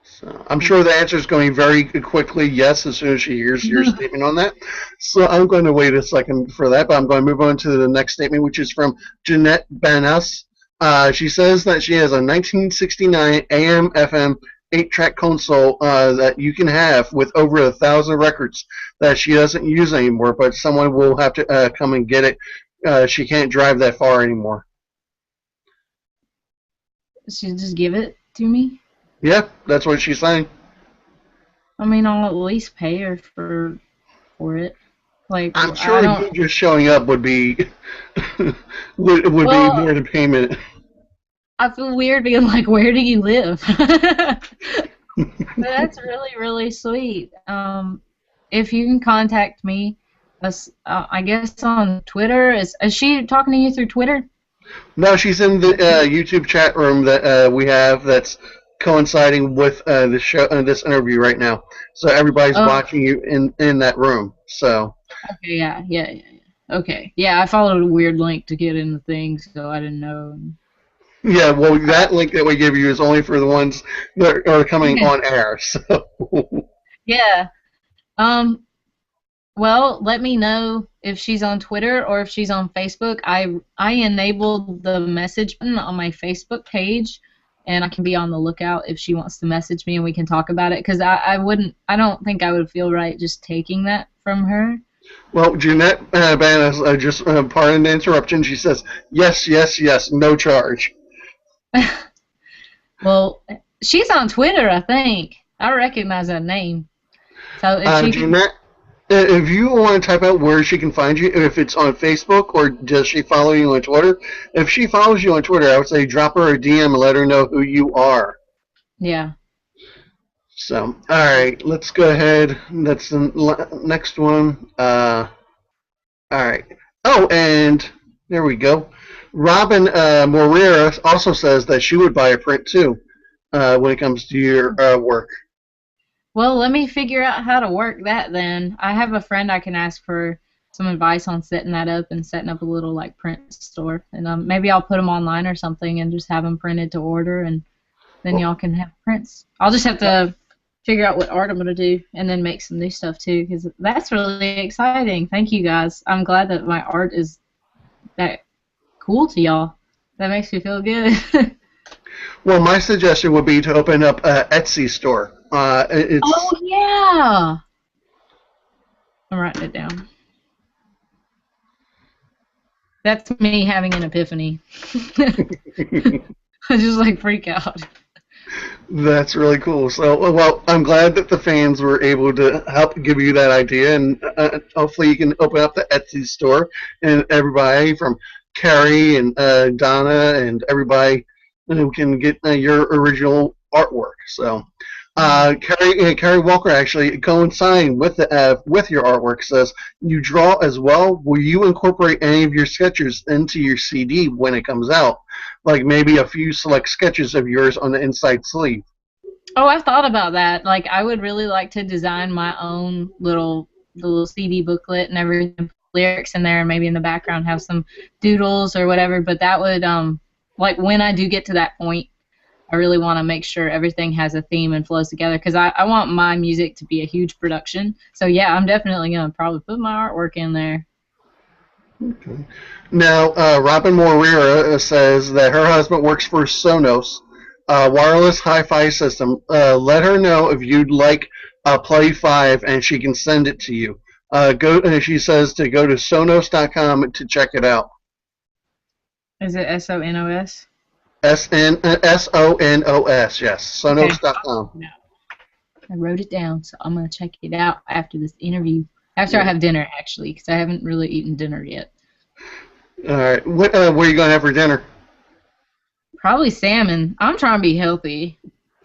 So I'm sure the answer is going very quickly, yes, as soon as she hears your statement on that. So I'm going to wait a second for that, but I'm going to move on to the next statement, which is from Jeanette Banas. She says that she has a 1969 AM/FM 8-track console that you can have with over 1,000 records that she doesn't use anymore, but someone will have to come and get it. She can't drive that far anymore.
She just give it to me?
Yeah, that's what she's saying.
I mean, I'll at least pay her for it. Like,
I'm sure you just showing up would be would be more than payment.
I feel weird being like, where do you live? That's really, really sweet. If you can contact me, I guess on Twitter. Is she talking to you through Twitter?
No, she's in the YouTube chat room that we have that's coinciding with the show, this interview right now. So everybody's watching you in that room. So.
Okay, yeah. Okay, yeah, I followed a weird link to get in the thing, so I didn't know.
Yeah, well, that link that we give you is only for the ones that are coming on air. So.
Yeah. Well, let me know if she's on Twitter or if she's on Facebook. I enabled the message button on my Facebook page, and I can be on the lookout if she wants to message me and we can talk about it. Because I don't think I would feel right just taking that from her.
Well, Jeanette Banas, just pardon the interruption. She says yes, no charge.
Well, She's on Twitter, I think. I recognize that name. So if she could,
Jeanette, if you want to type out where she can find you, if it's on Facebook or does she follow you on Twitter, if she follows you on Twitter, I would say drop her a DM and let her know who you are.
yeah.
So, all right, let's go ahead. That's the next one. All right. Oh, and there we go. Robin Moreira also says that she would buy a print too when it comes to your work.
Well, let me figure out how to work that then. I have a friend I can ask for some advice on setting that up and setting up a little like print store. And maybe I'll put them online or something and just have them printed to order, and then y'all can have prints. I'll just have to figure out what art I'm going to do and then make some new stuff too, because that's really exciting. Thank you guys. I'm glad that my art is that cool to y'all. That makes me feel good.
Well, my suggestion would be to open up an Etsy store.
Oh, yeah. I'm writing it down. That's me having an epiphany. I just like freak out.
That's really cool. So, well, I'm glad that the fans were able to help give you that idea, and hopefully you can open up the Etsy store, and everybody from Carrie and Donna and everybody who can get your original artwork. So, Carrie Walker actually coinciding with your artwork says you draw as well. Will you incorporate any of your sketches into your CD when it comes out? Like maybe a few select sketches of yours on the inside sleeve.
Oh, I've thought about that. Like, I would really like to design my own little CD booklet and everything, lyrics in there, and maybe in the background have some doodles or whatever. But that would, like, when I do get to that point, I really want to make sure everything has a theme and flows together, because I want my music to be a huge production. So, yeah, I'm definitely going to probably put my artwork in there.
Okay. Now, Robin Moreira says that her husband works for Sonos, wireless hi-fi system. Let her know if you'd like Play 5, and she can send it to you. She says to go to Sonos.com to check it out.
Is it SONOS?
Sonos, yes. Sonos.com.
Okay. I wrote it down, so I'm going to check it out after this interview. After I have dinner, actually, because I haven't really eaten dinner yet.
All right. What are you going to have for dinner?
Probably salmon. I'm trying to be healthy.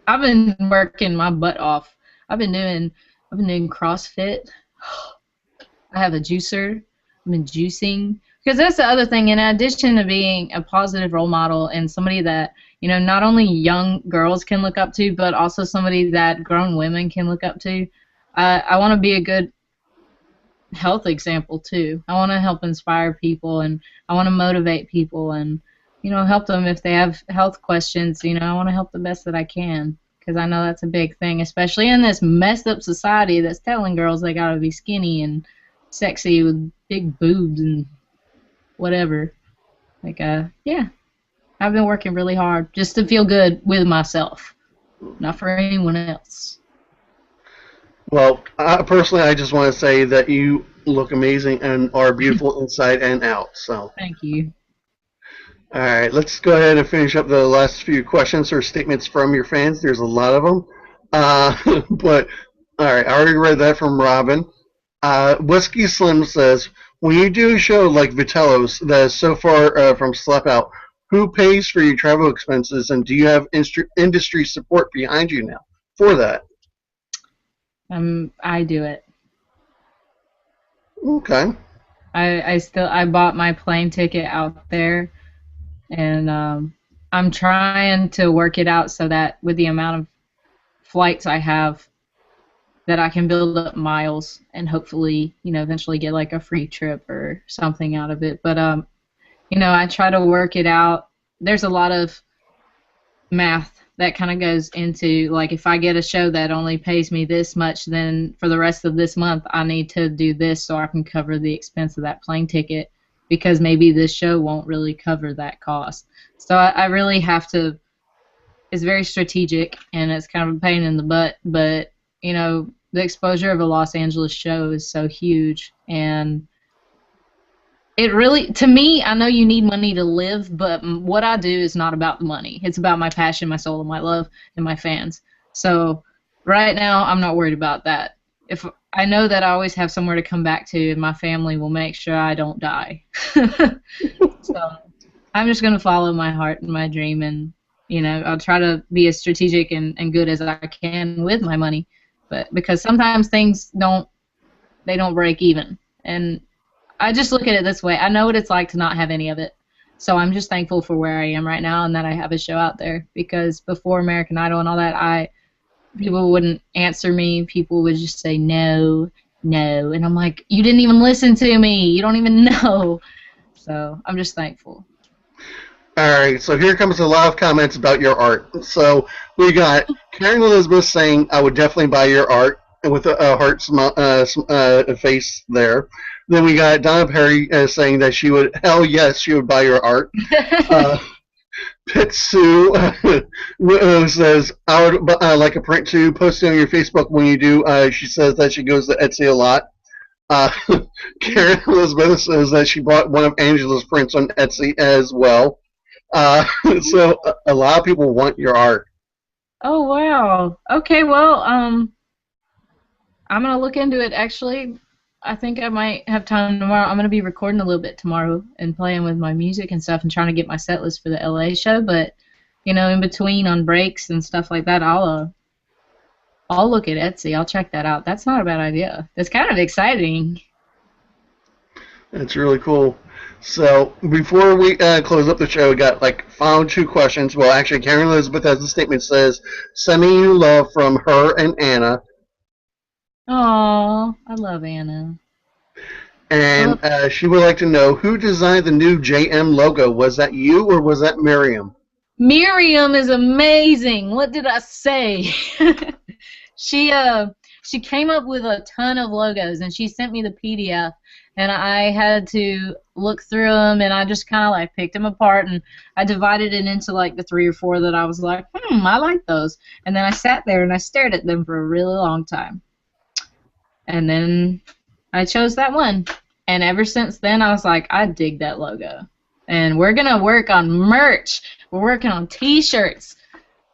I've been working my butt off. I've been doing CrossFit. I have a juicer. I've been juicing. Because that's the other thing. In addition to being a positive role model and somebody that, not only young girls can look up to, but also somebody that grown women can look up to, I want to be a good health example too. I want to help inspire people, and I want to motivate people, and help them if they have health questions. I want to help the best that I can, because I know that's a big thing, especially in this messed up society that's telling girls they gotta be skinny and sexy with big boobs and whatever. Like, yeah, I've been working really hard just to feel good with myself, not for anyone else.
Well, personally, I just want to say that you look amazing and are beautiful inside and out. So
thank you.
All right, let's go ahead and finish up the last few questions or statements from your fans. There's a lot of them, but all right, I already read that from Robin. Whiskey Slim says, when you do a show like Vitello's that is so far from Slap Out, who pays for your travel expenses, and do you have industry support behind you now for that?
I do it.
Okay.
I bought my plane ticket out there, and I'm trying to work it out so that with the amount of flights I have, that I can build up miles and hopefully, eventually get like a free trip or something out of it. But I try to work it out. There's a lot of math that kind of goes into, like, if I get a show that only pays me this much, then for the rest of this month I need to do this so I can cover the expense of that plane ticket, because maybe this show won't really cover that cost. So I really have to, it's very strategic, and it's kind of a pain in the butt, but the exposure of a Los Angeles show is so huge, and it really, to me, I know you need money to live, but what I do is not about the money. It's about my passion, my soul, and my love, and my fans. So right now, I'm not worried about that. If I know that I always have somewhere to come back to, and my family will make sure I don't die. So I'm just gonna follow my heart and my dream, and I'll try to be as strategic and good as I can with my money. But because sometimes things don't break even, and I just look at it this way. I know what it's like to not have any of it. So I'm just thankful for where I am right now and that I have a show out there. Because before American Idol and all that, people wouldn't answer me. People would just say no, no. And I'm like, you didn't even listen to me. You don't even know. So I'm just thankful.
All right, so here comes a lot of comments about your art. So we got Karen Elizabeth saying, I would definitely buy your art, and with a heart face there. Then we got Donna Perry saying that she would, hell yes, she would buy your art. Pit Sue says, I would like a print too. Post it on your Facebook when you do. She says that she goes to Etsy a lot. Karen Elizabeth says that she bought one of Angela's prints on Etsy as well. So a lot of people want your art.
Oh, wow. Okay, well, I'm going to look into it, actually. I think I might have time tomorrow. I'm going to be recording a little bit tomorrow and playing with my music and stuff and trying to get my set list for the LA show. But, in between on breaks and stuff like that, I'll look at Etsy. I'll check that out. That's not a bad idea. That's kind of exciting.
That's really cool. So before we close up the show, we got final 2 questions. Well, actually, Karen Elizabeth has a statement that says, sending you love from her and Anna.
Aw, I love Anna.
And she would like to know, who designed the new JM logo? Was that you or was that Miriam?
Miriam is amazing. What did I say? She came up with a ton of logos, and she sent me the PDF, and I had to look through them, and I just kind of picked them apart, and I divided it into the 3 or 4 that I was like, I like those. And then I sat there and I stared at them for a really long time. And then I chose that one. And ever since then, I was like, I dig that logo. And we're going to work on merch. We're working on T-shirts.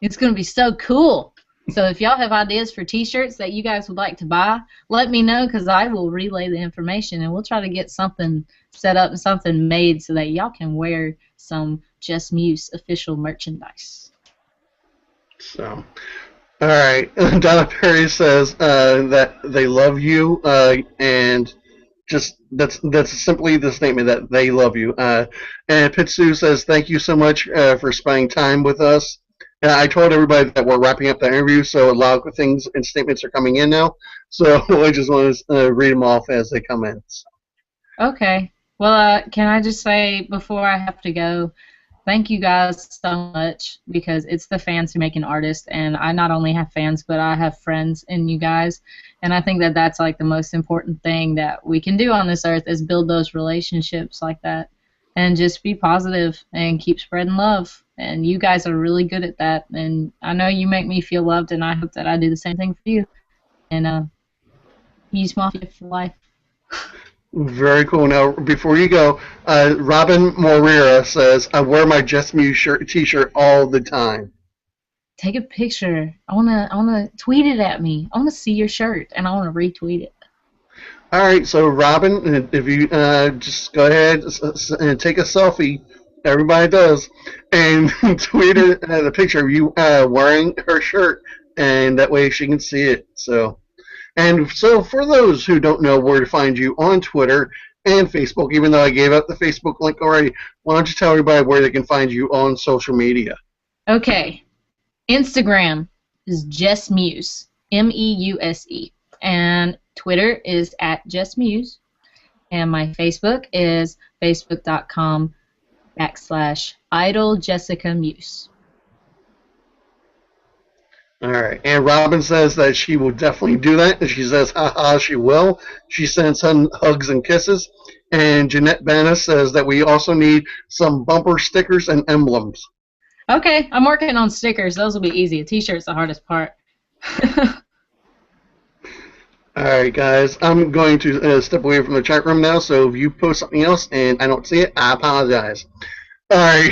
It's going to be so cool. So if y'all have ideas for T-shirts that you guys would like to buy, let me know, because I will relay the information, and we'll try to get something set up and something made so that y'all can wear some Jess Meuse official merchandise.
So... All right. Donna Perry says that they love you, and just that's simply the statement that they love you. And Pitsu says thank you so much for spending time with us. And I told everybody that we're wrapping up the interview, so a lot of things and statements are coming in now. So I just want to read them off as they come in.
Okay. Well, can I just say before I have to go, thank you guys so much, because it's the fans who make an artist, and I not only have fans, but I have friends in you guys, and I think that that's the most important thing that we can do on this earth is build those relationships like that, and just be positive and keep spreading love, and you guys are really good at that, and I know you make me feel loved, and I hope that I do the same thing for you, and use Mafia for life.
Very cool. Now, before you go, Robin Moreira says, I wear my Jess Meuse T-shirt all the time.
Take a picture. I wanna tweet it at me. I wanna see your shirt, and I wanna retweet it.
All right. So, Robin, if you just go ahead and take a selfie, everybody does, and tweet the picture of you wearing her shirt, and that way she can see it. And so for those who don't know where to find you on Twitter and Facebook, even though I gave out the Facebook link already, why don't you tell everybody where they can find you on social media?
Okay. Instagram is Jess Meuse, Meuse. And Twitter is @Jess Meuse. And my Facebook is facebook.com/IdolJessicaMeuse.
All right. And Robin says that she will definitely do that. And she says, haha, she will. She sends hugs and kisses. And Jeanette Banna says that we also need some bumper stickers and emblems.
Okay, I'm working on stickers. Those will be easy. A t-shirt's the hardest part.
All right, guys. I'm going to step away from the chat room now. So if you post something else and I don't see it, I apologize. All right.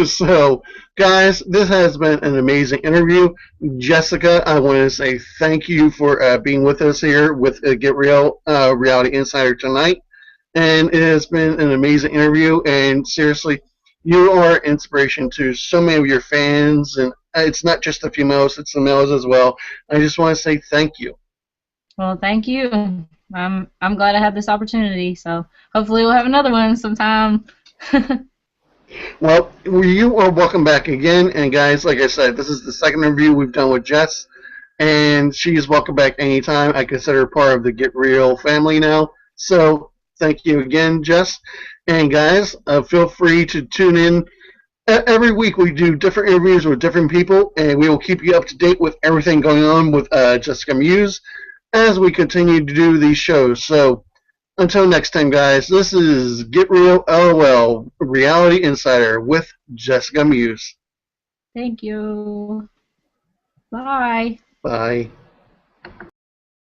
So, guys, this has been an amazing interview. Jessica, I want to say thank you for being with us here with Get Real Reality Insider tonight. And it has been an amazing interview. And seriously, you are inspiration to so many of your fans. And it's not just the females; it's the males as well. I just want to say thank you.
Well, thank you. I'm glad I had this opportunity. So hopefully we'll have another one sometime.
Well, you are welcome back again. And guys, like I said, this is the second interview we've done with Jess, and she's welcome back anytime. I consider her part of the Get Real family now. So thank you again, Jess. And guys, feel free to tune in. Every week we do different interviews with different people, and we will keep you up to date with everything going on with Jessica Meuse as we continue to do these shows. So until next time, guys, this is Get Real LOL Reality Insider with Jessica Meuse.
Thank you. Bye.
Bye.